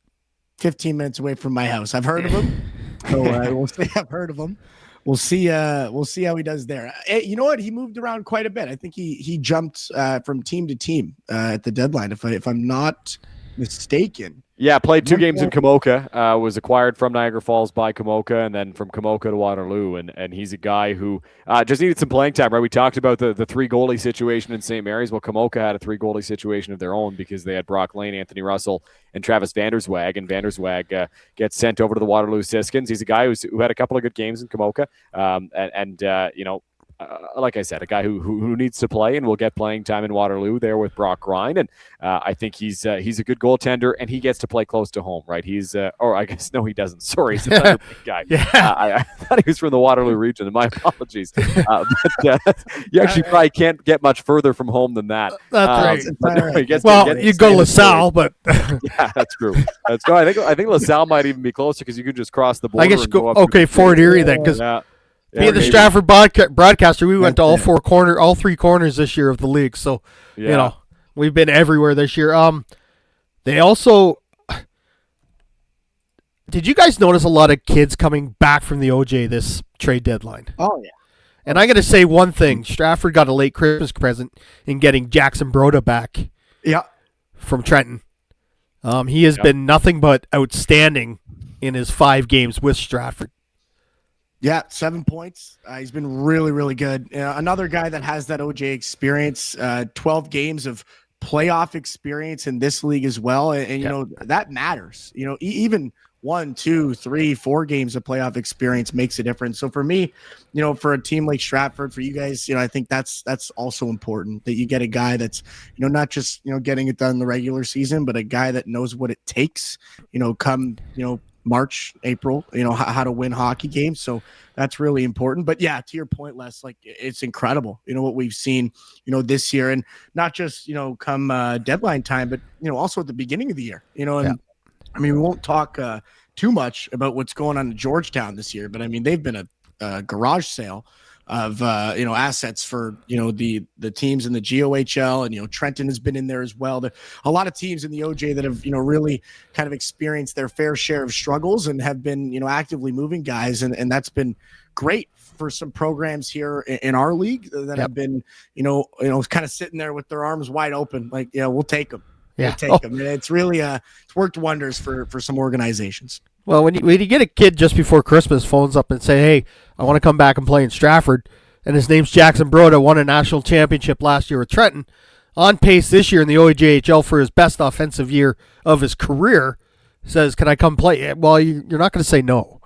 15 minutes away from my house. I've heard of him. So we'll say I've heard of him. We'll see how he does there. You know what? He moved around quite a bit. I think he jumped from team to team at the deadline, if I'm not mistaken. Yeah, played 2 games in Komoka, was acquired from Niagara Falls by Komoka, and then from Komoka to Waterloo. And he's a guy who just needed some playing time, right? We talked about the 3-goalie situation in St. Mary's. Well, Komoka had a 3-goalie situation of their own because they had Brock Lane, Anthony Russell, and Travis Vanderswag. And Vanderswag gets sent over to the Waterloo Siskins. He's a guy who had a couple of good games in Komoka. Like I said, a guy who needs to play and will get playing time in Waterloo there with Brock Ryan. And I think he's a good goaltender, and he gets to play close to home, right? He doesn't. Sorry, he's another big guy. I thought he was from the Waterloo region, and my apologies. But you actually probably can't get much further from home than that. That's right. You go to LaSalle, but yeah, that's true. That's true. I think LaSalle might even be closer because you could just cross the border. I guess Fort Erie then, because being the Stratford broadcaster, we went to all 3 corners this year of the league. So, we've been everywhere this year. They also, did you guys notice a lot of kids coming back from the OJ this trade deadline? Oh, yeah. And I got to say one thing. Stratford got a late Christmas present in getting Jackson Broda back from Trenton. He has been nothing but outstanding in his 5 games with Stratford. Yeah, 7 points. He's been really, really good. Another guy that has that OJ experience, 12 games of playoff experience in this league as well. And that matters. Even 1, 2, 3, 4 games of playoff experience makes a difference. So for me, for a team like Stratford, for you guys, I think that's also important that you get a guy that's, not just, getting it done in the regular season, but a guy that knows what it takes, come, March, April, how to win hockey games. So that's really important. But yeah, to your point, Les, like, it's incredible, what we've seen, this year, and not just, come deadline time, but, also at the beginning of the year, and I mean, we won't talk too much about what's going on in Georgetown this year, but I mean, they've been a garage sale of assets for the teams in the GOHL, and Trenton has been in there as well. There a lot of teams in the OJ that have really kind of experienced their fair share of struggles and have been actively moving guys, and that's been great for some programs here in our league that have been, kind of sitting there with their arms wide open, like, we'll take them. Yeah. We'll take them. And it's really it's worked wonders for some organizations. Well, when you get a kid just before Christmas phones up and say, hey, I want to come back and play in Stratford, and his name's Jackson Broda, won a national championship last year with Trenton, on pace this year in the OAJHL for his best offensive year of his career, says, can I come play? Well, you're not going to say no.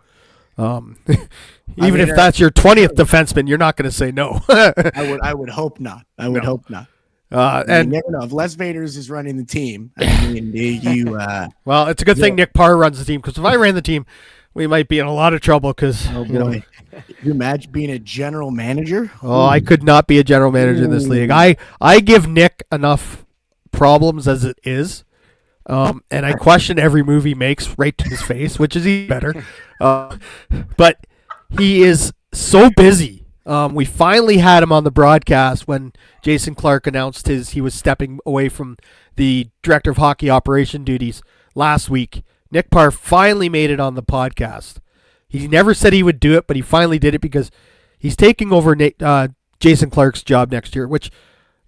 If that's your 20th defenseman, you're not going to say no. I would hope not. Hope not. And you never know. If Les Vaders is running the team, well, it's a good thing Nick Parr runs the team, because if I ran the team, we might be in a lot of trouble. Because you imagine being a general manager? Oh, I could not be a general manager in this league. I give Nick enough problems as it is, and I question every move he makes right to his face, which is even better. But he is so busy. We finally had him on the broadcast when Jason Clark announced he was stepping away from the director of hockey operation duties last week. Nick Parr finally made it on the podcast. He never said he would do it, but he finally did it because he's taking over Jason Clark's job next year, which,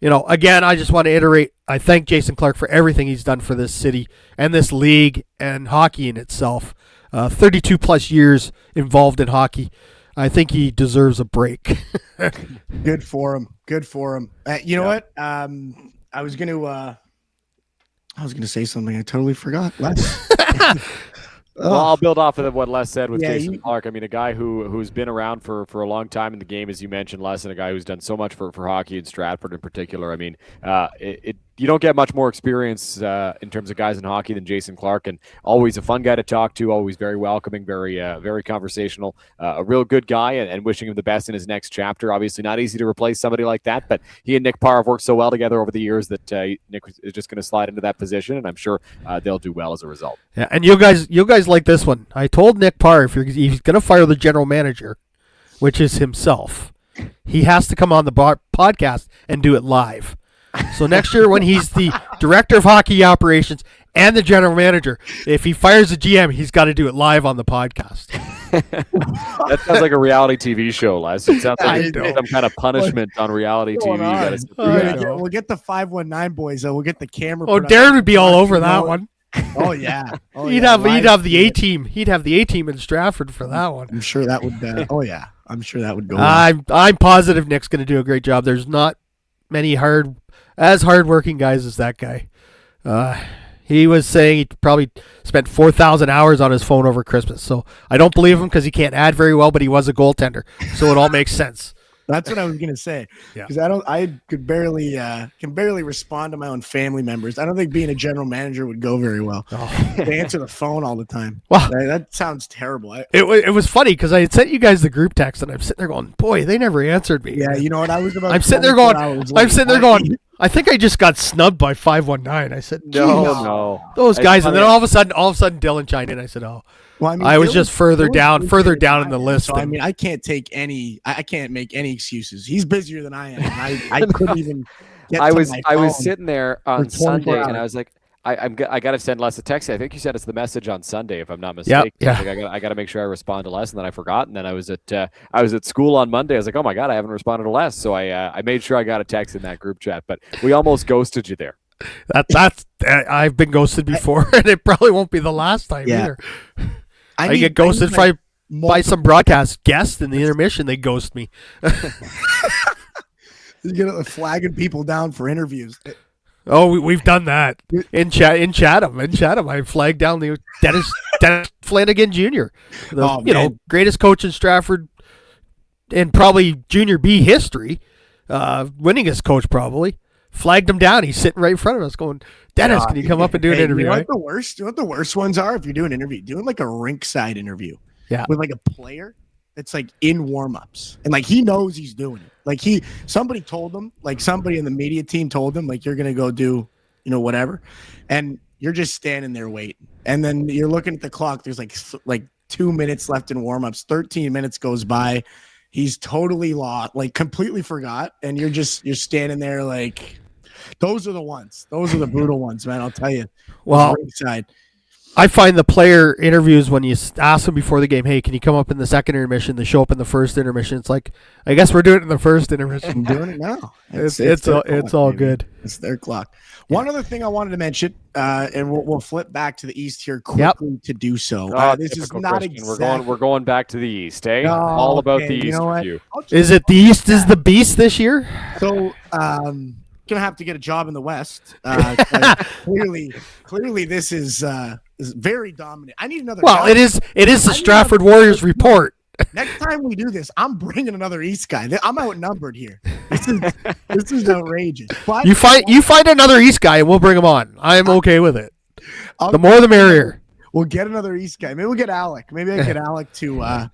again, I just want to iterate, I thank Jason Clark for everything he's done for this city and this league and hockey in itself. 32 plus years involved in hockey. I think he deserves a break. Good for him. You know what? I was gonna say something. I totally forgot. Well, I'll build off of what Les said with Jason Clark. I mean, a guy who's been around for a long time in the game, as you mentioned, Les, and a guy who's done so much for hockey in Stratford in particular. I mean, you don't get much more experience in terms of guys in hockey than Jason Clark, and always a fun guy to talk to, always very welcoming, very conversational, a real good guy, and wishing him the best in his next chapter. Obviously not easy to replace somebody like that, but he and Nick Parr have worked so well together over the years that Nick is just going to slide into that position, and I'm sure they'll do well as a result. Yeah, and you guys like this one. I told Nick Parr if he's going to fire the general manager, which is himself, he has to come on the podcast and do it live. So next year, when he's the director of hockey operations and the general manager, if he fires the GM, he's got to do it live on the podcast. That sounds like a reality TV show, Les. It sounds like some kind of punishment on reality TV. We'll get the 519 boys. We'll get the camera. Oh, Darren would be all over that one. Oh yeah, he'd have the A team. He'd have the A team in Stratford for that one. I'm sure that would. I'm sure that would go. I'm positive Nick's going to do a great job. There's not many hardworking guys as that guy. He was saying he probably spent 4,000 hours on his phone over Christmas. So I don't believe him because he can't add very well, but he was a goaltender. So it all makes sense. That's what I was gonna say. Because I can barely respond to my own family members. I don't think being a general manager would go very well. They answer the phone all the time. Well, that sounds terrible. It was funny because I had sent you guys the group text, and I'm sitting there going, "Boy, they never answered me." Yeah, you know what? I'm sitting there going, I think I just got snubbed by 519. I said, no, those guys, and then all of a sudden, Dylan chimed in. I said, oh. Well, I mean, I was just further down in the list. So, I mean, I can't make any excuses. He's busier than I am. I couldn't even get I was sitting there on Sunday, and I was like, I got to send Les a text. I think you sent us the message on Sunday, if I'm not mistaken. Yeah. I got to make sure I respond to Les, and then I forgot. And then I was at school on Monday. I was like, oh my God, I haven't responded to Les. So I made sure I got a text in that group chat. But we almost ghosted you there. That's I've been ghosted before, and it probably won't be the last time either. I get ghosted by some broadcast guests in the intermission. They ghost me. You're flagging people down for interviews. Oh, we've done that in Chatham. I flagged down the Dennis Flanagan Jr., greatest coach in Stratford in probably Junior B history, winningest coach probably. Flagged him down. He's sitting right in front of us going, Dennis, can you come up and do an interview? You know what the worst ones are if you're doing an interview? Doing like a rinkside interview with like a player that's like in warm-ups. And like he knows he's doing it. Like somebody told him, like somebody in the media team told him, like you're going to go do, whatever. And you're just standing there waiting. And then you're looking at the clock. There's like 2 minutes left in warm-ups. 13 minutes goes by. He's totally lost, like completely forgot. And you're standing there like... Those are the ones. Those are the brutal ones, man. I'll tell you. Well, I find the player interviews when you ask them before the game, hey, can you come up in the second intermission? They show up in the first intermission. It's like, I guess we're doing it in the first intermission. I'm doing it now. It's all good. It's their clock. One other thing I wanted to mention, and we'll flip back to the East here quickly to do so. This is not exactly. We're going back to the East, eh? All about the East. You know what? Is it the East is the beast this year? So, gonna have to get a job in the West. Clearly, this is very dominant. I need another. Well, job. it is the Stratford Warriors report. Next time we do this, I'm bringing another East guy. I'm outnumbered here. This is outrageous. But you find another East guy and we'll bring him on. I'm okay with it. The more the merrier. We'll get another East guy. Maybe we'll get Alec. Maybe I get Alec to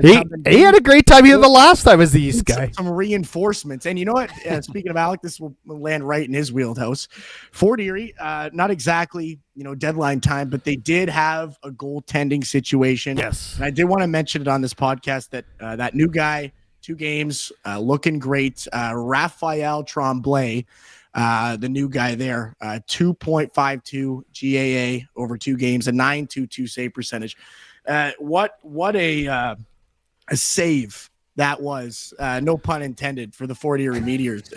he had a great time here the last time as the East guy. Some reinforcements. And you know what? Speaking of Alec, this will land right in his wheelhouse. Fort Erie, not exactly, deadline time, but they did have a goaltending situation. Yes. And I did want to mention it on this podcast that that new guy, 2 games, looking great. Raphael Tremblay, the new guy there, 2.52 GAA over 2 games, a .922 save percentage. What a save that was, no pun intended, for the Fort Erie Meteors.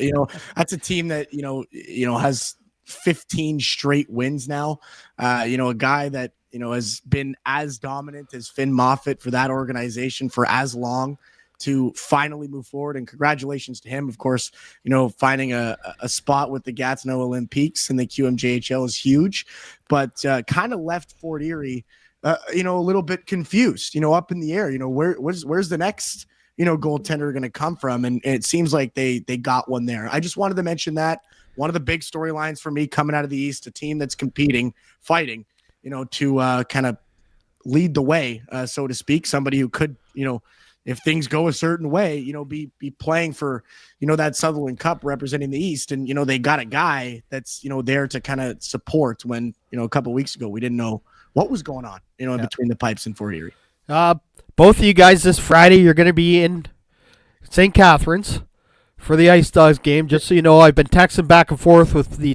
That's a team that has 15 straight wins now. A guy that has been as dominant as Finn Moffitt for that organization for as long, to finally move forward. And congratulations to him, of course. Finding a spot with the Gatineau Olympiques in the QMJHL is huge, but kind of left Fort Erie a little bit confused, up in the air. Where's the next, goaltender going to come from? And it seems like they got one there. I just wanted to mention that one of the big storylines for me coming out of the East, a team that's competing, fighting, to kind of lead the way, so to speak. Somebody who could, if things go a certain way, be playing for, that Sutherland Cup representing the East. And, they got a guy that's, there to kind of support when, a couple of weeks ago, we didn't know what was going on, in between the pipes in Fort Erie. Both of you guys this Friday, you're going to be in St. Catharines for the Ice Dogs game. Just so you know, I've been texting back and forth with the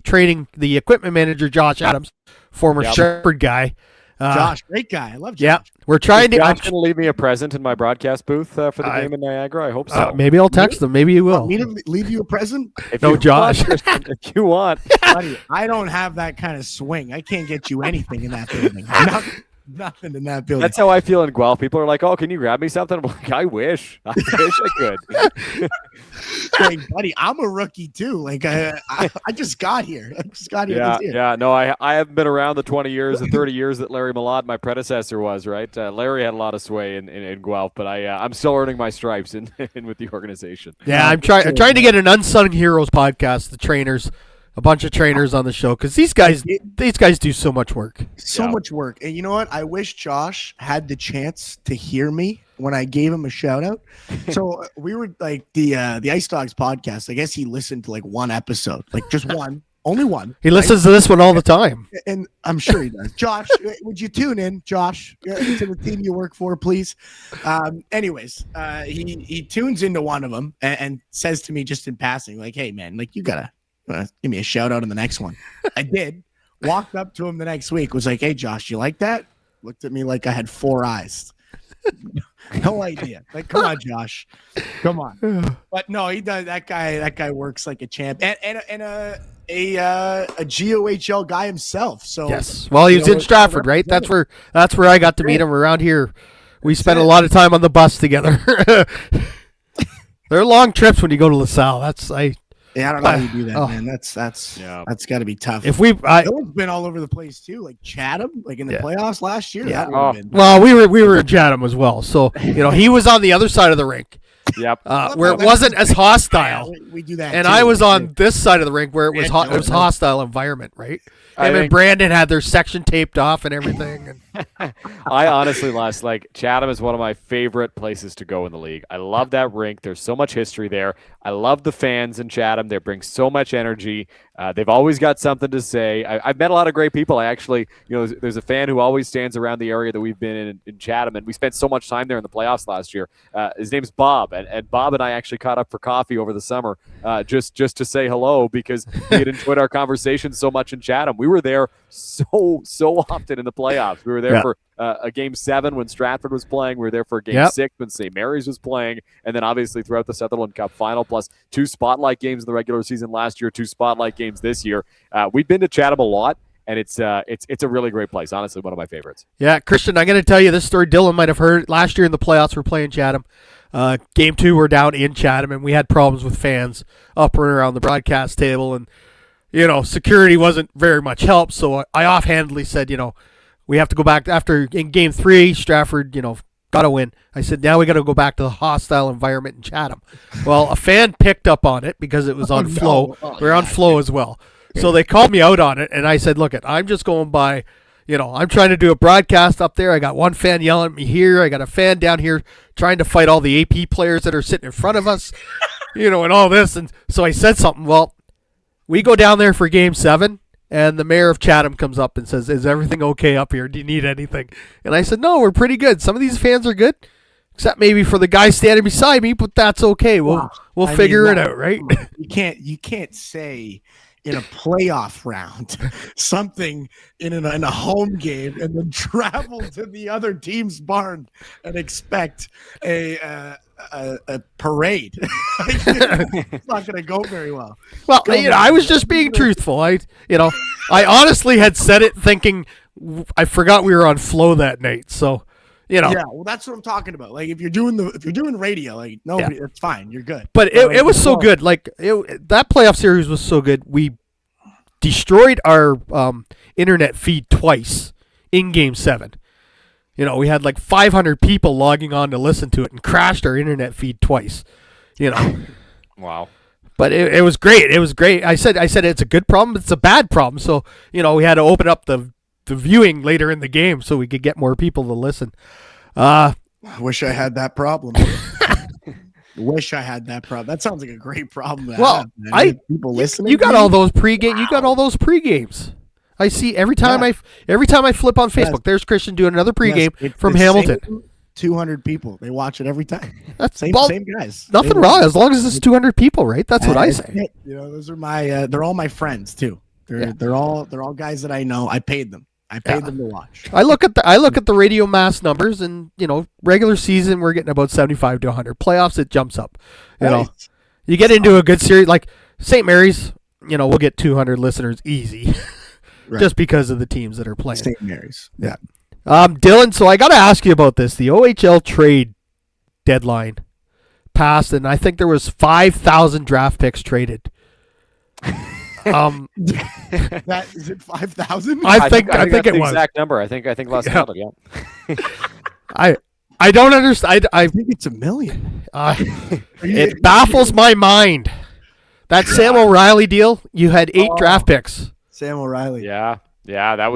equipment manager, Josh Adams, former Shepherd guy. Josh, great guy. I love Josh. Yeah, we're trying to. Josh going to leave me a present in my broadcast booth for the game in Niagara? I hope so. Maybe I'll text him. Maybe you will. Want me to leave you a present? Josh. If you want. Buddy, I don't have that kind of swing. I can't get you anything in that building. Nothing in that building. That's how I feel in Guelph. People are like, "Oh, can you grab me something?" I'm like, "I wish I could." Hey, buddy, I'm a rookie too. Like I just got here. Yeah. No, I haven't been around the 20 years, the 30 years that Larry Malott, my predecessor, was. Right. Larry had a lot of sway in Guelph, but I'm still earning my stripes in with the organization. Yeah, I'm trying to get an Unsung Heroes podcast. The trainers. A bunch of trainers on the show, because these guys do so much work. Much work. And you know what? I wish Josh had the chance to hear me when I gave him a shout out. So we were like the Ice Dogs podcast. I guess he listened to like one episode, like just one, only one. He listens to this one all the time. And I'm sure he does. Josh, would you tune in, Josh, to the team you work for, please? Anyways, he tunes into one of them and says to me just in passing, like, "Hey man, like you gotta give me a shout out in the next one." I did. Walked up to him the next week, was like, "Hey Josh, you like that?" Looked at me like I had 4 eyes. No idea. Like, come on, Josh. Come on. But no, he does. That guy works like a champ. And a GOHL guy himself. So yes. Well, he was in Stratford, right? That's where I got to meet him. Around here, we spent a lot of time on the bus together. They're long trips when you go to LaSalle. Yeah, I don't know how you do that, man. That's got to be tough. If Bill's been all over the place too, like Chatham, like in the playoffs last year. Yeah. Well, we were in Chatham as well, so he was on the other side of the rink. Yep. Where it wasn't as hostile. We do that, and too. I was on this side of the rink where it was hostile environment, right? Him and Brandon had their section taped off and everything. And I honestly, Les, like Chatham is one of my favorite places to go in the league. I love that rink. There's so much history there. I love the fans in Chatham. They bring so much energy. They've always got something to say. I've met a lot of great people. I actually, there's a fan who always stands around the area that we've been in Chatham, and we spent so much time there in the playoffs last year. His name's Bob, and Bob and I actually caught up for coffee over the summer, just to say hello because we had enjoyed our conversation so much in Chatham. We were there so often in the playoffs. We were there for a game 7 when Stratford was playing. We were there for a game 6 when St. Mary's was playing, and then obviously throughout the Sutherland Cup final, plus 2 spotlight games in the regular season last year, 2 spotlight games this year. We've been to Chatham a lot, and it's a really great place. Honestly, one of my favorites. Yeah, Christian, I'm going to tell you this story. Dylan might have heard last year in the playoffs. We're playing Chatham. Game 2, we're down in Chatham, and we had problems with fans up and around the broadcast table, and security wasn't very much help. So I offhandedly said, we have to go back after in game 3. Stratford, got to win. I said, now we got to go back to the hostile environment in Chatham. Well, a fan picked up on it because it was on Flow. We're on Flow as well. So they called me out on it, and I said, look, I'm just going by, I'm trying to do a broadcast up there. I got one fan yelling at me here. I got a fan down here trying to fight all the AP players that are sitting in front of us, and all this. And so I said something. Well, we go down there for game 7, and the mayor of Chatham comes up and says, is everything okay up here? Do you need anything? And I said, no, we're pretty good. Some of these fans are good, except maybe for the guy standing beside me, but that's okay. We'll figure it out, right? You can't say in a playoff round something in a home game and then travel to the other team's barn and expect a parade. It's not going to go very well. Well, I was just being truthful. I honestly had said it thinking I forgot we were on Flow that night. So, Yeah, well, that's what I'm talking about. Like if you're doing radio, like nobody, it's fine. You're good. But it was so good. Like that playoff series was so good. We destroyed our internet feed twice in game 7. We had like 500 people logging on to listen to it and crashed our internet feed twice. Wow. But it was great. It was great. I said it's a good problem. It's a bad problem. So, we had to open up the viewing later in the game so we could get more people to listen. I wish I had that problem. Wish I had that problem. That sounds like a great problem to have, man. People listening. You got all those pregame. Wow. You got all those pregames. I see every time I flip on Facebook. There's Christian doing another pregame from Hamilton. 200 people. They watch it every time. That's same guys. Nothing wrong as long as it's 200 people, right? That's what I say. Those are my. They're all my friends too. They're all guys that I know. I paid them. I paid them to watch. I look at the radio mass numbers, and regular season we're getting about 75 to 100. Playoffs it jumps up. You get into a good series like St. Mary's. We'll get 200 listeners easy, just because of the teams that are playing. St. Mary's. Yeah. Dylan, so I got to ask you about this. The OHL trade deadline passed, and I think there was 5,000 draft picks traded. That is it 5,000? I think it was the exact number. I think last counted. Yeah. I don't understand. I think it's 1 million. It baffles my mind. That Sam O'Reilly deal. You had 8 draft picks. Sam O'Reilly. Yeah, that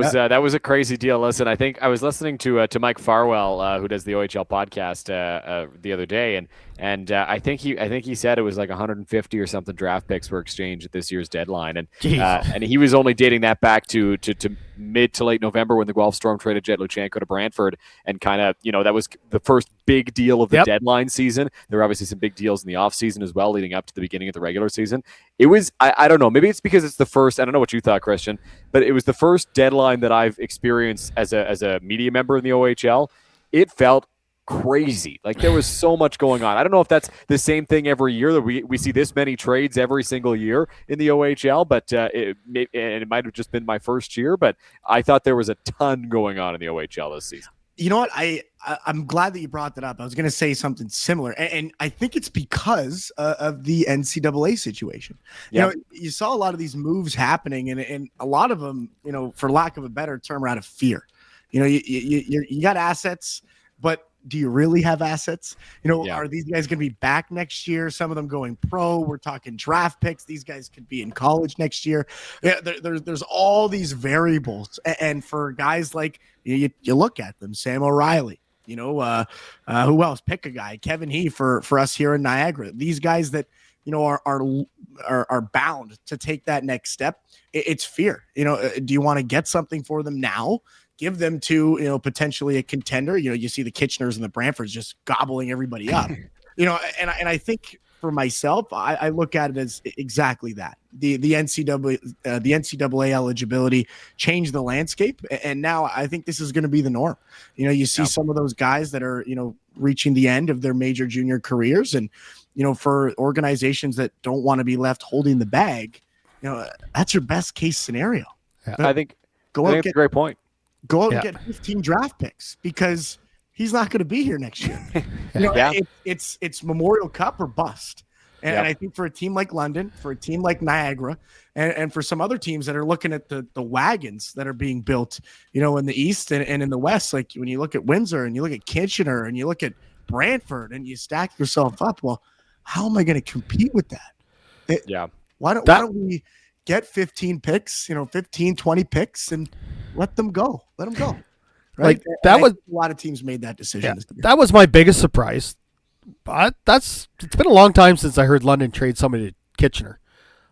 was a crazy deal. Listen, I think I was listening to Mike Farwell, who does the OHL podcast, the other day, and I think he said it was like 150 or something draft picks were exchanged at this year's deadline, and he was only dating that back to mid to late November when the Guelph Storm traded Jet Luchenko to Brantford, and kind of that was the first big deal of the deadline season. There were obviously some big deals in the off season as well, leading up to the beginning of the regular season. It was I don't know, maybe it's because it's the first. I don't know what you thought, Christian, but it was the first deadline that I've experienced as a media member in the OHL. It felt crazy. Like there was so much going on. I don't know if that's the same thing every year that we see this many trades every single year in the OHL, but it might have just been my first year, but I thought there was a ton going on in the OHL this season. You know what? I'm glad that you brought that up. I was going to say something similar, and I think it's because of the NCAA situation. Yep. You saw a lot of these moves happening, and a lot of them, for lack of a better term, are out of fear. You got assets, but do you really have assets? Yeah. Are these guys going to be back next year? Some of them going pro. We're talking draft picks. These guys could be in college next year. Yeah, there's all these variables. And for guys like you look at them, Sam O'Reilly, who else? Pick a guy, Kevin He for us here in Niagara. These guys that are bound to take that next step. It's fear. Do you want to get something for them now? Give them to potentially a contender. You see the Kitcheners and the Brantfords just gobbling everybody up. And I think for myself, I look at it as exactly that. The NCAA eligibility changed the landscape, and now I think this is going to be the norm. You see some of those guys that are reaching the end of their major junior careers, and for organizations that don't want to be left holding the bag, that's your best case scenario. Yeah. I think that's a great point. Go out and get 15 draft picks because he's not going to be here next year. It's Memorial Cup or bust. And I think for a team like London, for a team like Niagara, and for some other teams that are looking at the wagons that are being built, in the East and in the West, like when you look at Windsor and you look at Kitchener and you look at Brantford and you stack yourself up, well, how am I going to compete with that? Why don't we get 15 picks, 15, 20 picks and let them go. Right. Like that was a lot of teams made that decision. This year. That was my biggest surprise. But it's been a long time since I heard London trade somebody to Kitchener.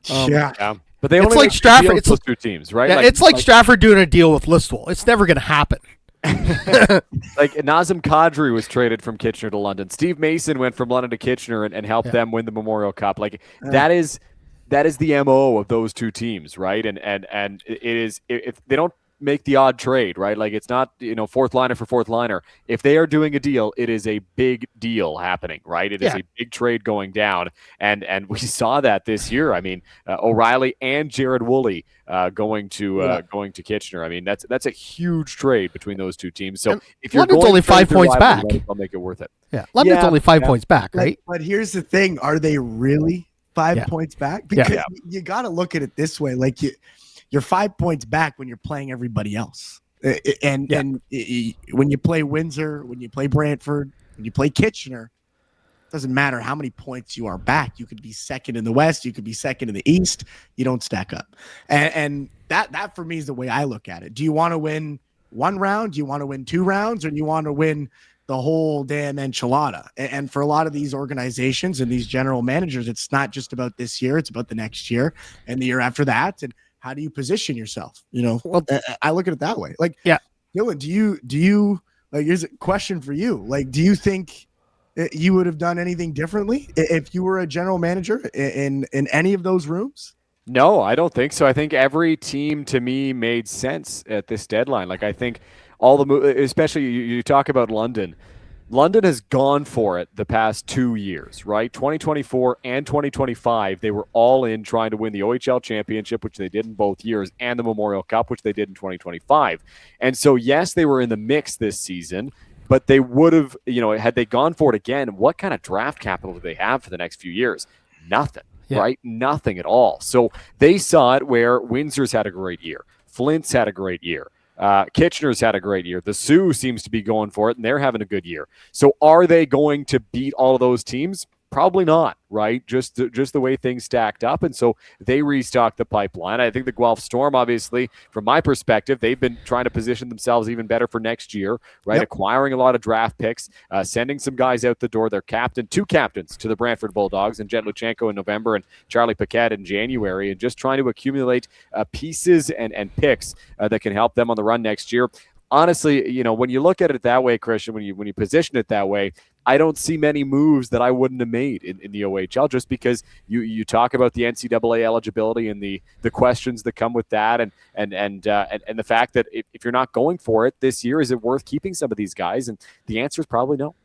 But they it's only like Stratford. It's those two teams, right? Yeah, it's like Stratford doing a deal with Listowel. It's never going to happen. Like Nazem Kadri was traded from Kitchener to London. Steve Mason went from London to Kitchener and helped them win the Memorial Cup. Like that is the MO of those two teams, right? And it is if they don't make the odd trade, right? Like it's not fourth liner for fourth liner. If they are doing a deal, it is a big deal happening, right? It is a big trade going down, and we saw that this year. I mean, O'Reilly and Jared Woolley going to Kitchener. I mean, that's a huge trade between those two teams. So if you're London's only 5 points back, I'll make it worth it. Yeah, London's only 5 points back, right? But here's the thing: are they really 5 points back? Because you got to look at it this way: like you're 5 points back when you're playing everybody else. And when you play Windsor, when you play Brantford, when you play Kitchener, it doesn't matter how many points you are back. You could be second in the West. You could be second in the East. You don't stack up. And that for me is the way I look at it. Do you want to win one round? Do you want to win 2 rounds? Or do you want to win the whole damn enchilada? And for a lot of these organizations and these general managers, it's not just about this year. It's about the next year and the year after that. And how do you position yourself? Well, I look at it that way. Like, Dylan, do you like? Here's a question for you. Like, do you think you would have done anything differently if you were a general manager in any of those rooms? No, I don't think so. I think every team to me made sense at this deadline. Like, I think all the especially you talk about London. London has gone for it the past 2 years, right? 2024 and 2025, they were all in trying to win the OHL championship, which they did in both years, and the Memorial Cup, which they did in 2025. And so, yes, they were in the mix this season, but they would have, had they gone for it again, what kind of draft capital do they have for the next few years? Nothing, right? Nothing at all. So they saw it where Windsor's had a great year. Flint's had a great year. Kitchener's had a great year. The Sioux seems to be going for it, and they're having a good year. So are they going to beat all of those teams? Probably not, right? Just the way things stacked up. And so they restocked the pipeline. I think the Guelph Storm, obviously, from my perspective, they've been trying to position themselves even better for next year, right? Acquiring a lot of draft picks, sending some guys out the door. Their two captains to the Brantford Bulldogs, and Jet Luchenko in November and Charlie Paquette in January, and just trying to accumulate pieces and picks that can help them on the run next year. Honestly, when you look at it that way, Christian, when you position it that way, I don't see many moves that I wouldn't have made in the OHL, just because you talk about the NCAA eligibility and the questions that come with that, and the fact that if you're not going for it this year, is it worth keeping some of these guys? And the answer is probably no.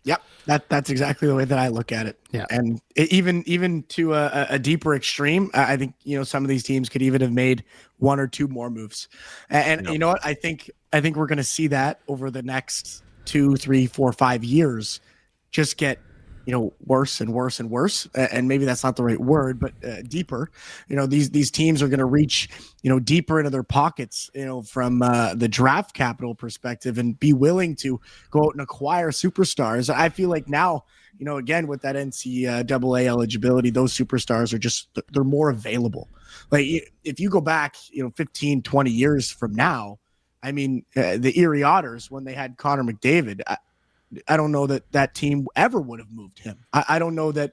Yep, that's exactly the way that I look at it. Yeah, and even to a deeper extreme, I think some of these teams could even have made 1 or 2 more moves. And you know what? I think we're going to see that over the next 2, 3, 4, 5 years. Just get worse and worse and worse. And maybe that's not the right word, but deeper. These teams are going to reach, deeper into their pockets, from the draft capital perspective, and be willing to go out and acquire superstars. I feel like now, again, with that NCAA eligibility, those superstars are they're more available. Like if you go back, 15, 20 years from now, I mean, the Erie Otters, when they had Connor McDavid, I don't know that team ever would have moved him. I don't know that,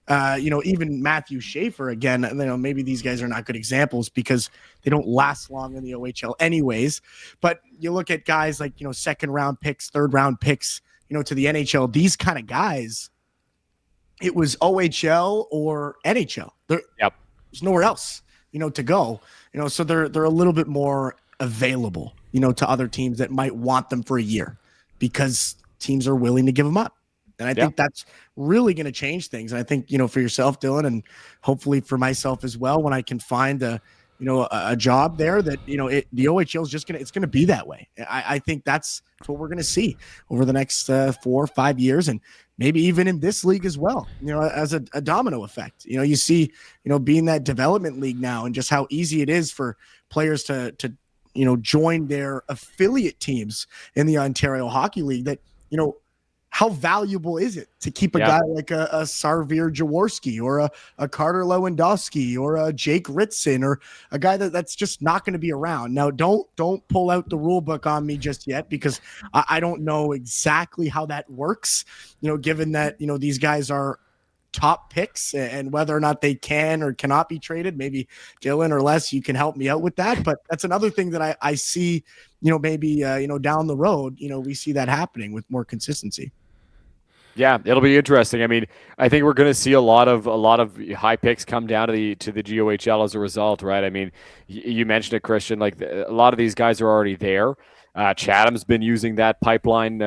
even Matthew Schaefer, again, maybe these guys are not good examples because they don't last long in the OHL anyways. But you look at guys like, second round picks, third round picks, to the NHL, these kind of guys, it was OHL or NHL. There's nowhere else, to go, so they're a little bit more available, to other teams that might want them for a year because teams are willing to give them up. And I think that's really going to change things. And I think, for yourself, Dylan, and hopefully for myself as well, when I can find a job there that, the OHL is it's going to be that way. I think that's what we're going to see over the next 4 or 5 years. And maybe even in this league as well, as a domino effect. You see, being that development league now and just how easy it is for players to join their affiliate teams in the Ontario Hockey League, that, how valuable is it to keep a guy like a Sarvir Jaworski or a Carter Lewandowski or a Jake Ritson or a guy that's just not going to be around? Now, don't pull out the rule book on me just yet, because I don't know exactly how that works, given that, these guys are top picks, and whether or not they can or cannot be traded. Maybe Dylan or Les, you can help me out with that. But that's another thing that I see, maybe, down the road, we see that happening with more consistency. Yeah, it'll be interesting. I mean, I think we're going to see a lot of high picks come down to the GOHL as a result, right? I mean, you mentioned it, Christian. Like a lot of these guys are already there. Chatham's been using that pipeline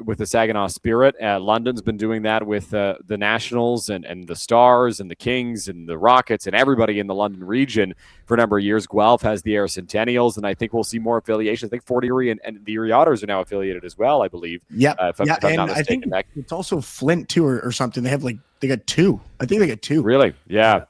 with the Saginaw Spirit. London's been doing that with the Nationals and the Stars and the Kings and the Rockets and everybody in the London region for a number of years. Guelph has the Air Centennials, and I think we'll see more affiliations. I think Fort Erie and the Erie Otters are now affiliated as well, I believe. Yep. If I'm not I think mistaken. it's also Flint too, or something. They got two. I think they got two. Really? Yeah.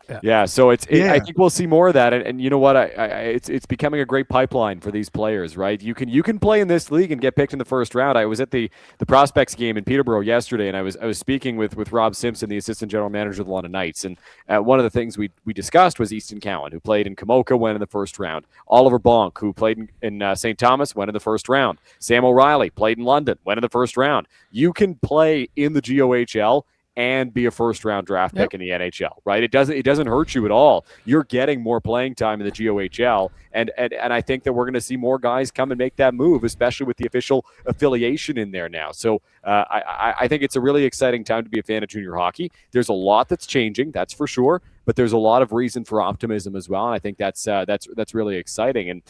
So I think we'll see more of that. And you know what? It's becoming a great pipeline for these players, right? You can play in this league and get picked in the first round. I was at the prospects game in Peterborough yesterday, and I was speaking with Rob Simpson, the assistant general manager of the London Knights. And one of the things we discussed was Easton Cowan, who played in Kamoka, went in the first round. Oliver Bonk, who played in St. Thomas, went in the first round. Sam O'Reilly played in London, went in the first round. You can play in the GOHL and be a first-round draft pick in the NHL, right? It doesn't hurt you at all. You're getting more playing time in the GOHL, and I think that we're going to see more guys come and make that move, especially with the official affiliation in there now. So I think it's a really exciting time to be a fan of junior hockey. There's a lot that's changing, that's for sure, but there's a lot of reason for optimism as well, and I think that's really exciting. And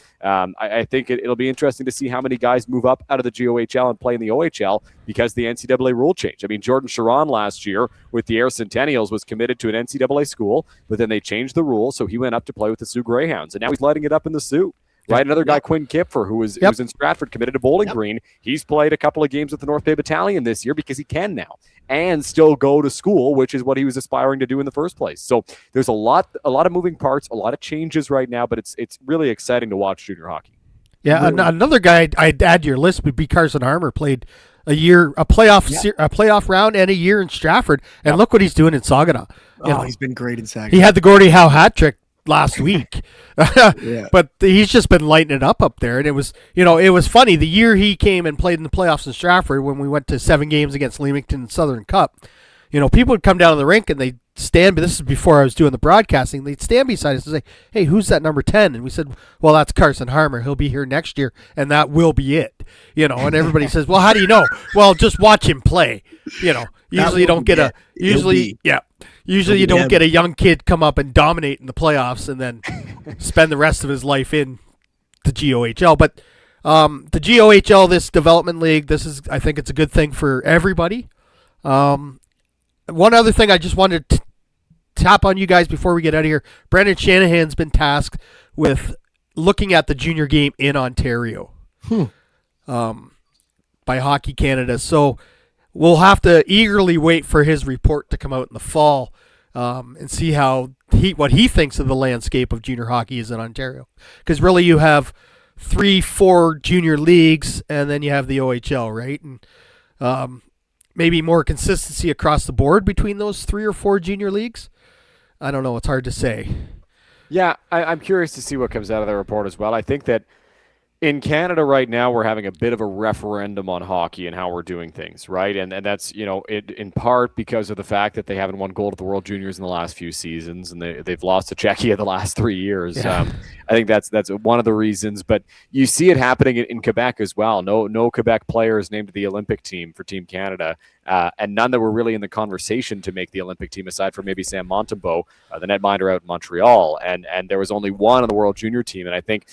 I think it'll be interesting to see how many guys move up out of the GOHL and play in the OHL because the NCAA rule change. I mean, Jordan Sharon last year with the Air Centennials was committed to an NCAA school, but then they changed the rule, so he went up to play with the Sioux Greyhounds, and now he's lighting it up in the Sioux. Right, another guy, Quinn Kipfer, who was in Stratford, committed to Bowling Green. He's played a couple of games with the North Bay Battalion this year because he can now, and still go to school, which is what he was aspiring to do in the first place. So there's a lot of moving parts, a lot of changes right now, but it's really exciting to watch junior hockey. Yeah, really. Another guy I'd add to your list would be Carson Harmer. Played a playoff round and a year in Stratford, and look what he's doing in Saginaw. He's been great in Saginaw. He had the Gordie Howe hat trick last week, but he's just been lighting it up there. And it was funny the year he came and played in the playoffs in Stratford when we went to 7 games against Leamington and Southern Cup. People would come down to the rink and they'd stand, but this is before I was doing the broadcasting, they'd stand beside us and say, "Hey, who's that number 10?" And we said, "Well, that's Carson Harmer. He'll be here next year, and that will be it." And everybody says, "Well, how do you know?" Well, just watch him play. Usually you don't get Usually you don't get a young kid come up and dominate in the playoffs and then spend the rest of his life in the GOHL. But the GOHL, this development league, I think it's a good thing for everybody. One other thing I just wanted to tap on you guys before we get out of here. Brendan Shanahan's been tasked with looking at the junior game in Ontario by Hockey Canada. So we'll have to eagerly wait for his report to come out in the fall and see what he thinks of the landscape of junior hockey is in Ontario. Because really, you have 3-4 junior leagues, and then you have the OHL, right? And maybe more consistency across the board between those 3 or 4 junior leagues. I don't know. It's hard to say. Yeah, I'm curious to see what comes out of the report as well. I think that in Canada right now, we're having a bit of a referendum on hockey and how we're doing things, right? And that's, in part because of the fact that they haven't won gold at the World Juniors in the last few seasons, and they've lost to Czechia the last 3 years. Yeah. I think that's one of the reasons. But you see it happening in Quebec as well. No Quebec players named to the Olympic team for Team Canada, and none that were really in the conversation to make the Olympic team, aside from maybe Sam Montembeault, the netminder out in Montreal. And there was only one on the World Junior team. And I think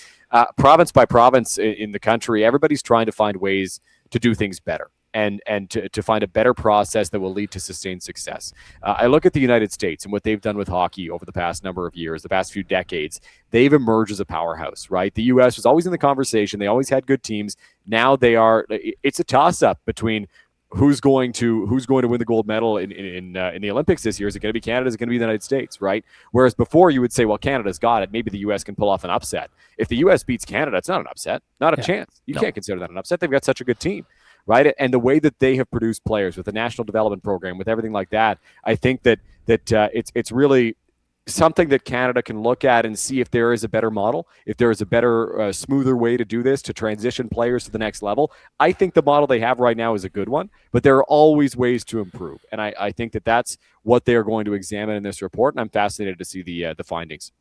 province by province in the country, everybody's trying to find ways to do things better and to find a better process that will lead to sustained success. I look at the United States and what they've done with hockey over the past number of years, the past few decades. They've emerged as a powerhouse, right? The U.S. was always in the conversation. They always had good teams. Now it's a toss-up between who's going to win the gold medal in the Olympics this year. Is it going to be Canada? Is it going to be the United States, right? Whereas before you would say, well, Canada's got it. Maybe the U.S. can pull off an upset. If the U.S. beats Canada, it's not an upset. Not a chance. You can't consider that an upset. They've got such a good team, right? And the way that they have produced players with the national development program, with everything like that, I think that it's really something that Canada can look at and see if there is a better model, if there is a better, smoother way to do this, to transition players to the next level. I think the model they have right now is a good one, but there are always ways to improve. And I think that's what they're going to examine in this report, and I'm fascinated to see the findings.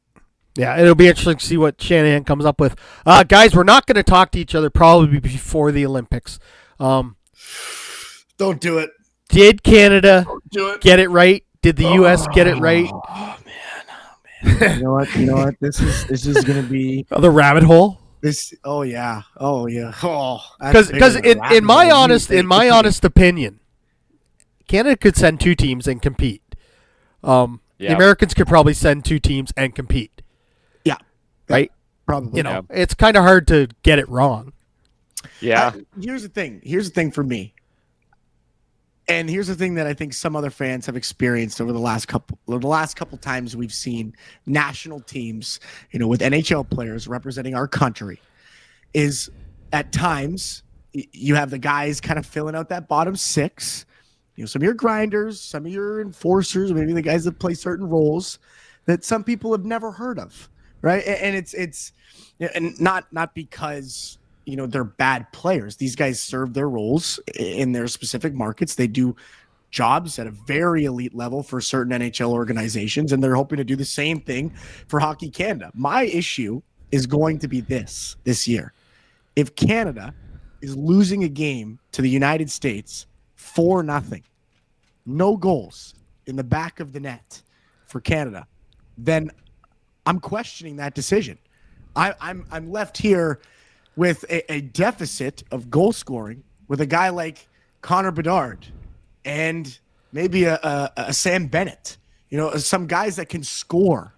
Yeah, it'll be interesting to see what Shanahan comes up with. Guys, we're not going to talk to each other probably before the Olympics. Don't do it. Did Canada get it right? Did the U.S. get it right? Oh, man. You know what? This is going to be the rabbit hole. Oh yeah. Because in my honest opinion, Canada could send 2 teams and compete. The Americans could probably send 2 teams and compete. Yeah. Right. Probably. It's kind of hard to get it wrong. Yeah. Here's the thing for me. And here's the thing that I think some other fans have experienced over the last couple times we've seen national teams, with NHL players representing our country, is at times you have the guys kind of filling out that bottom 6. Some of your grinders, some of your enforcers, maybe the guys that play certain roles that some people have never heard of, right? And it's and not because they're bad players. These guys serve their roles in their specific markets. They do jobs at a very elite level for certain NHL organizations, and they're hoping to do the same thing for Hockey Canada. My issue is going to be this year. If Canada is losing a game to the United States 4-0, no goals in the back of the net for Canada, then I'm questioning that decision. I'm left here with a deficit of goal scoring with a guy like Connor Bedard and maybe a Sam Bennett, some guys that can score,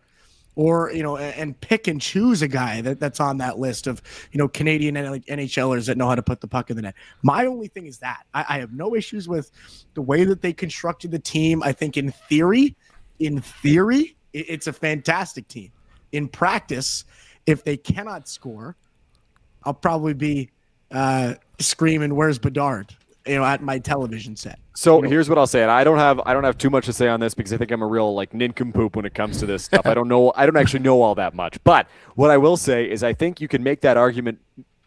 or and pick and choose a guy that's on that list of Canadian NHLers that know how to put the puck in the net. My only thing is that I have no issues with the way that they constructed the team. I think in theory, it's a fantastic team. In practice, if they cannot score, I'll probably be screaming, "Where's Bedard?" At my television set. So here's what I'll say, and I don't have too much to say on this because I think I'm a real nincompoop when it comes to this stuff. I don't actually know all that much. But what I will say is I think you can make that argument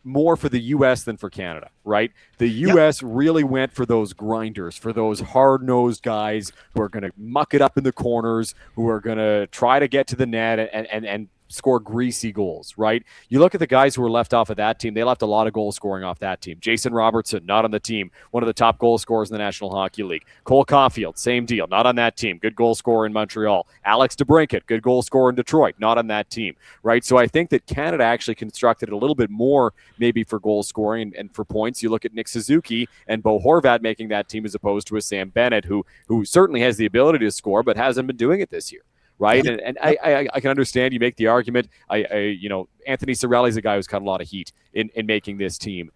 more for the U.S. than for Canada, right? The U.S. really went for those grinders, for those hard-nosed guys who are going to muck it up in the corners, who are going to try to get to the net and score greasy goals, right? You look at the guys who were left off of that team. They left a lot of goal scoring off that team. Jason Robertson, not on the team, one of the top goal scorers in the National Hockey League. Cole Caulfield, same deal, not on that team. Good goal scorer in Montreal. Alex DeBrincat, good goal scorer in Detroit, not on that team, right? So I think that Canada actually constructed a little bit more maybe for goal scoring and for points. You look at Nick Suzuki and Bo Horvat making that team as opposed to a Sam Bennett who certainly has the ability to score but hasn't been doing it this year. Right. And I can understand you make the argument. Anthony Cirelli's a guy who's caught a lot of heat in making this team.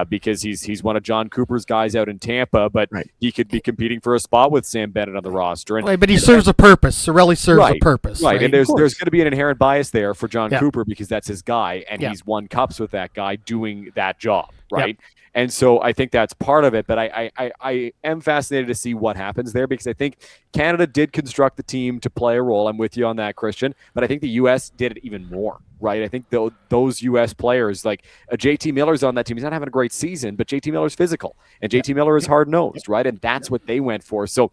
because he's one of John Cooper's guys out in Tampa, but he could be competing for a spot with Sam Bennett on the roster. And, but he serves a purpose. Sorelli serves a purpose. Right, and there's going to be an inherent bias there for John Cooper because that's his guy, and he's won cups with that guy doing that job, right? And so I think that's part of it, but I am fascinated to see what happens there because I think Canada did construct the team to play a role. I'm with you on that, Christian, but I think the U.S. did it even more, right? I think those U.S. players, like JT Miller's on that team. He's not having a great season, but JT Miller's physical, and JT Miller is hard-nosed, right? And that's what they went for. So,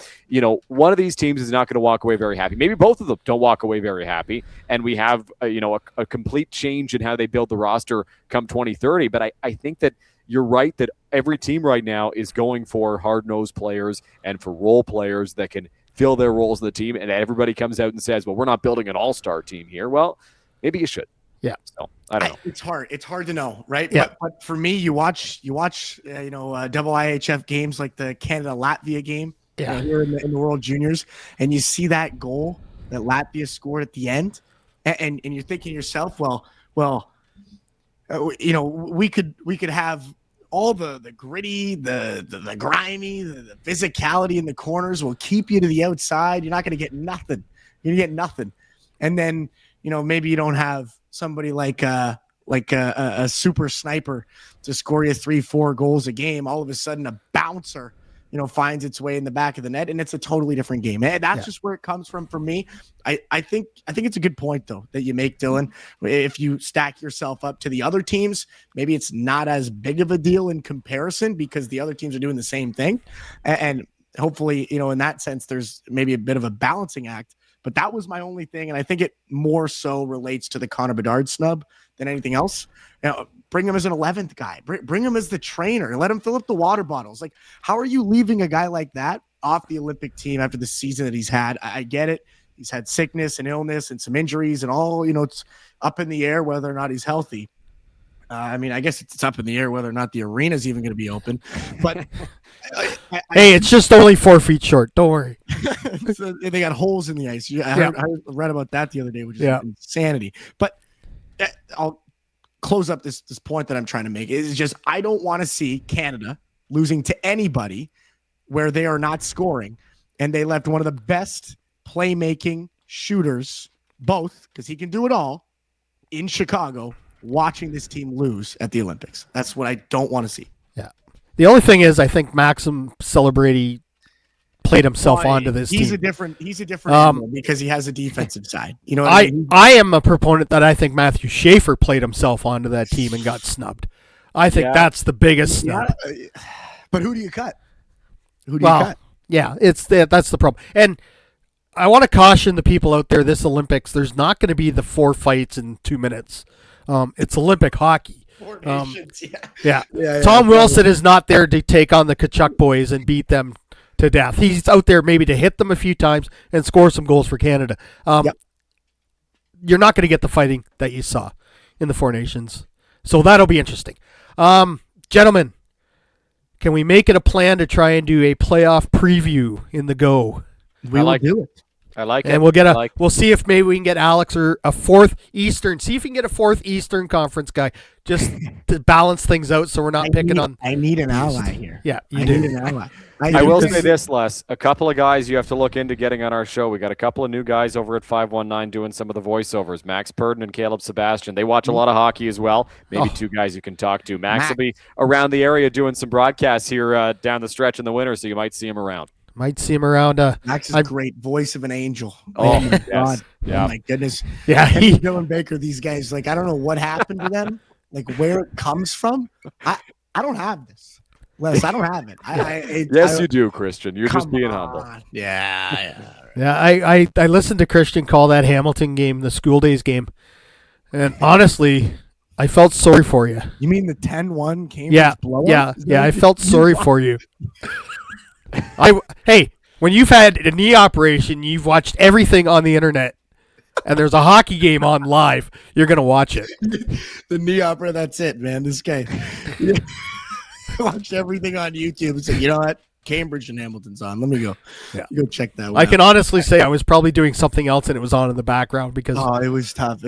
one of these teams is not going to walk away very happy. Maybe both of them don't walk away very happy, and we have, a complete change in how they build the roster come 2030, but I think that you're right that every team right now is going for hard-nosed players and for role players that can fill their roles in the team, and everybody comes out and says, well, we're not building an all-star team here. Well, maybe you should. Yeah. So, I don't know. It's hard to know, right? Yeah. But for me, you watch double IHF games like the Canada-Latvia game here in the World Juniors, and you see that goal that Latvia scored at the end, and you're thinking to yourself, well, we could have all the gritty, the grimy, the physicality in the corners will keep you to the outside. You're not going to get nothing. You're going to get nothing. And then, maybe you don't have somebody like a super sniper to score you 3-4 goals a game. All of a sudden a bouncer, finds its way in the back of the net, and it's a totally different game. And that's just where it comes from for me. I think it's a good point though that you make, Dylan. If you stack yourself up to the other teams, maybe it's not as big of a deal in comparison because the other teams are doing the same thing. And hopefully, in that sense, there's maybe a bit of a balancing act. But that was my only thing, and I think it more so relates to the Connor Bedard snub than anything else. Bring him as an 11th guy. Bring him as the trainer. Let him fill up the water bottles. Like, how are you leaving a guy like that off the Olympic team after the season that he's had? I get it. He's had sickness and illness and some injuries and all, it's up in the air whether or not he's healthy. I guess it's up in the air whether or not the arena is even going to be open. But hey, it's just only 4 feet short. Don't worry. So they got holes in the ice. I read about that the other day, which is insanity. But I'll close up this point that I'm trying to make. It's just I don't want to see Canada losing to anybody where they are not scoring, and they left one of the best playmaking shooters, both because he can do it all, in Chicago, watching this team lose at the Olympics. That's what I don't want to see. Yeah. The only thing is, I think Maxim Celebrity played himself onto this team. He's a different animal because he has a defensive side. I am a proponent that I think Matthew Schaefer played himself onto that team and got snubbed. I think that's the biggest snub. Yeah. But who do you cut? Who do you cut? Yeah, that's the problem. And I want to caution the people out there, this Olympics, there's not going to be the 4 fights in 2 minutes. It's Olympic hockey. 4 nations, Tom Wilson is not there to take on the Kachuk boys and beat them to death. He's out there maybe to hit them a few times and score some goals for Canada. You're not going to get the fighting that you saw in the 4 nations. So that'll be interesting. Gentlemen, can we make it a plan to try and do a playoff preview in the go? We will do it. I like it. And we'll see if maybe we can get Alex or a 4th Eastern. See if we can get a 4th Eastern Conference guy just to balance things out so we're not picking on. I need an ally here. Yeah, I need an ally. I will say this, Les. A couple of guys you have to look into getting on our show. We got a couple of new guys over at 519 doing some of the voiceovers. Max Purdon and Caleb Sebastian. They watch a lot of hockey as well. Maybe 2 guys you can talk to. Max will be around the area doing some broadcasts here down the stretch in the winter, so you might see him around. Max is a great voice of an angel. Oh, my God. Yeah. Oh, my goodness. Yeah. Dylan Baker, these guys, I don't know what happened to them, where it comes from. I don't have this. Les, I don't have it. Yes, you do, Christian. You're just being humble. Yeah. I listened to Christian call that Hamilton game the school days game, and honestly, I felt sorry for you. You mean the 10-1 Cambridge blowout? Yeah. I felt sorry for you. Hey, when you've had a knee operation, you've watched everything on the internet, and there's a hockey game on live, you're going to watch it. The knee opera, that's it, man. This guy watched everything on YouTube and said, you know what? Cambridge and Hamilton's on. Let me go. Yeah. Go check that one I can honestly say I was probably doing something else and it was on in the background because it was tough.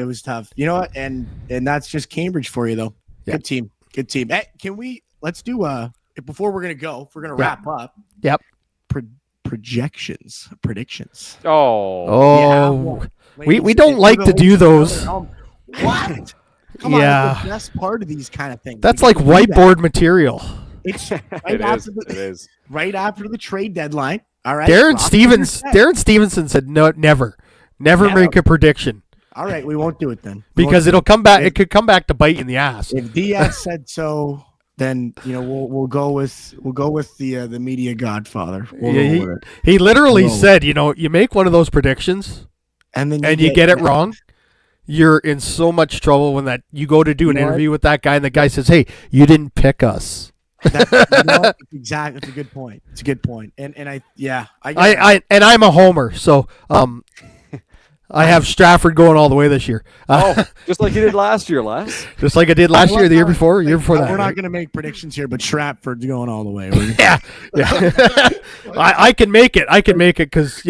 You know what? And that's just Cambridge for you, though. Yeah. Good team. Hey, can we let's do before we're gonna go. If we're gonna wrap up. Yep. Predictions. Oh. Yeah, we don't like to do those. What? Come on, that's the best part of these kind of things. That's like whiteboard material. It's It is. Right after the trade deadline. All right. Darren Stevenson said no, never make a prediction. All right, we won't do it then. Because it'll come back. It could come back to bite you in the ass. If Diaz said so, then we'll go with the media godfather. He literally said, you make one of those predictions and you get it wrong, you're in so much trouble when that you go to do an interview with that guy and the guy says, "Hey, you didn't pick us." Exactly. It's a good point. And I'm a homer, so I have Stratford going all the way this year. Just like you did last year, Les. Just like I did last year, the year before that. We're not going to make predictions here, but Stratford's going all the way. Yeah. I can make it. Because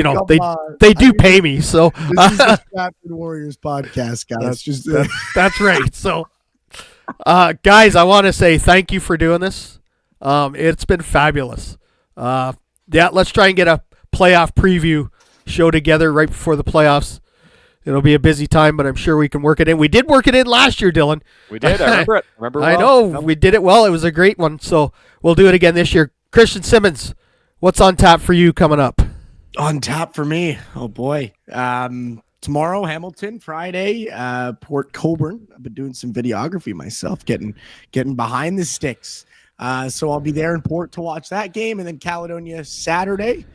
they do pay me. So this is the Stratford Warriors podcast, guys. That's right. So, guys, I want to say thank you for doing this. It's been fabulous. Let's try and get a playoff preview show together right before the playoffs. It'll be a busy time, but I'm sure we can work it in. We did work it in last year, Dylan. We did. I remember it. I know. We did it well. It was a great one. So we'll do it again this year. Christian Simmons, what's on tap for you coming up? On tap for me? Oh, boy. Tomorrow, Hamilton. Friday, Port Colborne. I've been doing some videography myself, getting behind the sticks. So I'll be there in Port to watch that game, and then Caledonia Saturday.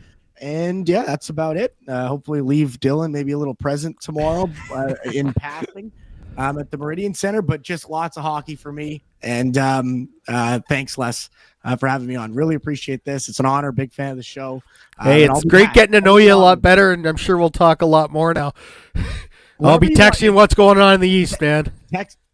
And yeah, that's about it. Hopefully leave Dylan maybe a little present tomorrow in passing at the Meridian Center, but just lots of hockey for me. And thanks, Les, for having me on. Really appreciate this. It's an honor. Big fan of the show. Hey, it's great getting to know you a lot better, and I'm sure we'll talk a lot more now. I'll be texting you what's going on in the East, man.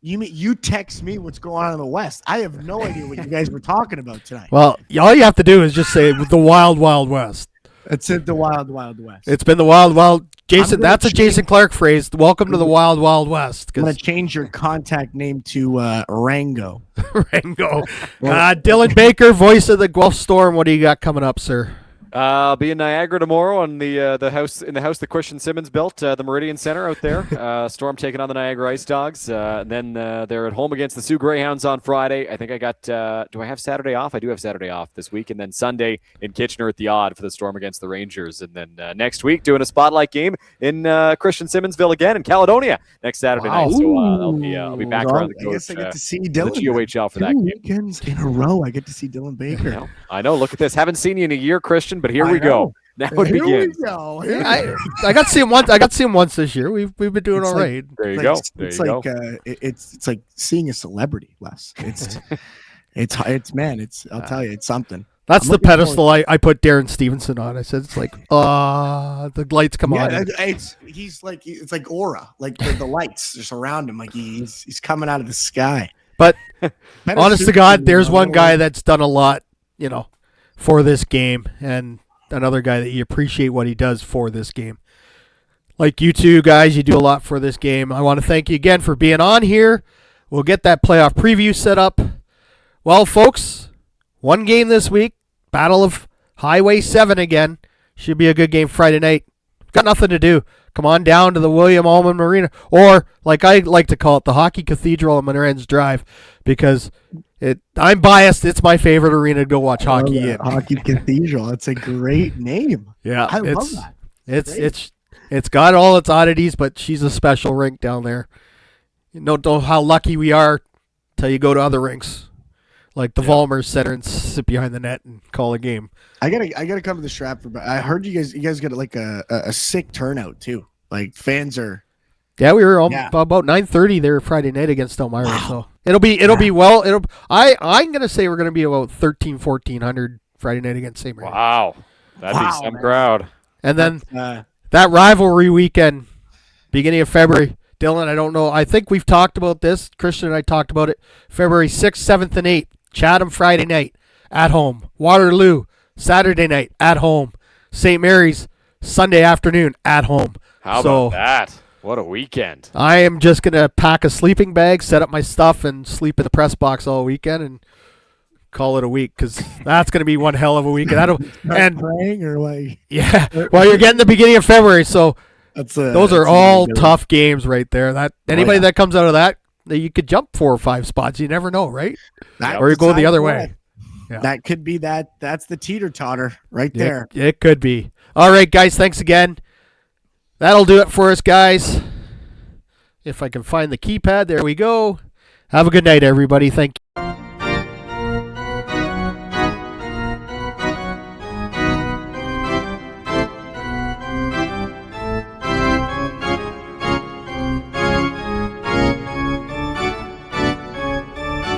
You text me what's going on in the West. I have no idea what you guys were talking about tonight. Well, all you have to do is just say the Wild Wild West. It's the Wild Wild West. It's been the Wild Wild. Jason, that's a Jason Clark phrase. Welcome to the Wild Wild West. I'm going to change your contact name to Rango. Rango. Dylan Baker, voice of the Guelph Storm. What do you got coming up, sir? I'll be in Niagara tomorrow on the house that Christian Simmons built, the Meridian Center out there. Storm taking on the Niagara Ice Dogs. And then they're at home against the Sioux Greyhounds on Friday. I think I got. Do I have Saturday off? I do have Saturday off this week, and then Sunday in Kitchener at the Odd for the Storm against the Rangers. And then next week doing a spotlight game in Christian Simmonsville again in Caledonia next Saturday night. So I'll be back around the coach. I guess I get to see Dylan. The GOHL for that game. Weekends in a row, I get to see Dylan Baker. I know. Look at this. Haven't seen you in a year, Christian. But here we go. Now it begins. I got to see him once. I got to see him once this year. We've been doing all right. There you go. It's like seeing a celebrity, Les. I'll tell you, it's something. That's the pedestal I put Darren Stevenson on. I said it's like the lights come on. It's like aura, like the lights just around him, like he's coming out of the sky. But honest to God, there's one guy that's done a lot, for this game, and another guy that you appreciate what he does for this game. Like you two guys, you do a lot for this game. I want to thank you again for being on here. We'll get that playoff preview set up. Well, folks, one game this week, Battle of Highway 7 again. Should be a good game Friday night. Got nothing to do. Come on down to the William Allman Marina, or like I like to call it, the Hockey Cathedral on Monroe's Drive, because I'm biased. It's my favorite arena to go watch hockey in. Hockey Cathedral. It's a great name. Yeah, I love that. It's got all its oddities, but she's a special rink down there. You don't know how lucky we are till you go to other rinks, like the Vollmer Center, and sit behind the net and call a game. I gotta come to the Stratford, but I heard you guys got like a sick turnout too. Like fans are. Yeah, we were about 9:30 there Friday night against Elmira. Wow. So it'll be well. I'm gonna say we're gonna be about 1,400 Friday night against St. Mary. Wow, that'd be some crowd. And then that rivalry weekend, beginning of February. Dylan, I don't know. I think we've talked about this. Christian and I talked about it. February 6th, 7th, and 8th. Chatham Friday night at home. Waterloo Saturday night at home. St. Mary's Sunday afternoon at home. How about that? What a weekend. I am just going to pack a sleeping bag, set up my stuff, and sleep in the press box all weekend and call it a week because that's going to be one hell of a week. And praying or like well, you're getting the beginning of February, so those are all tough. tough games right there. That anybody that comes out of that you could jump 4 or 5 spots. You never know, right? Or you go the other way. Yeah. That could be that. That's the teeter-totter right there. It could be. All right, guys, thanks again. That'll do it for us, guys. If I can find the keypad, there we go. Have a good night, everybody. Thank you.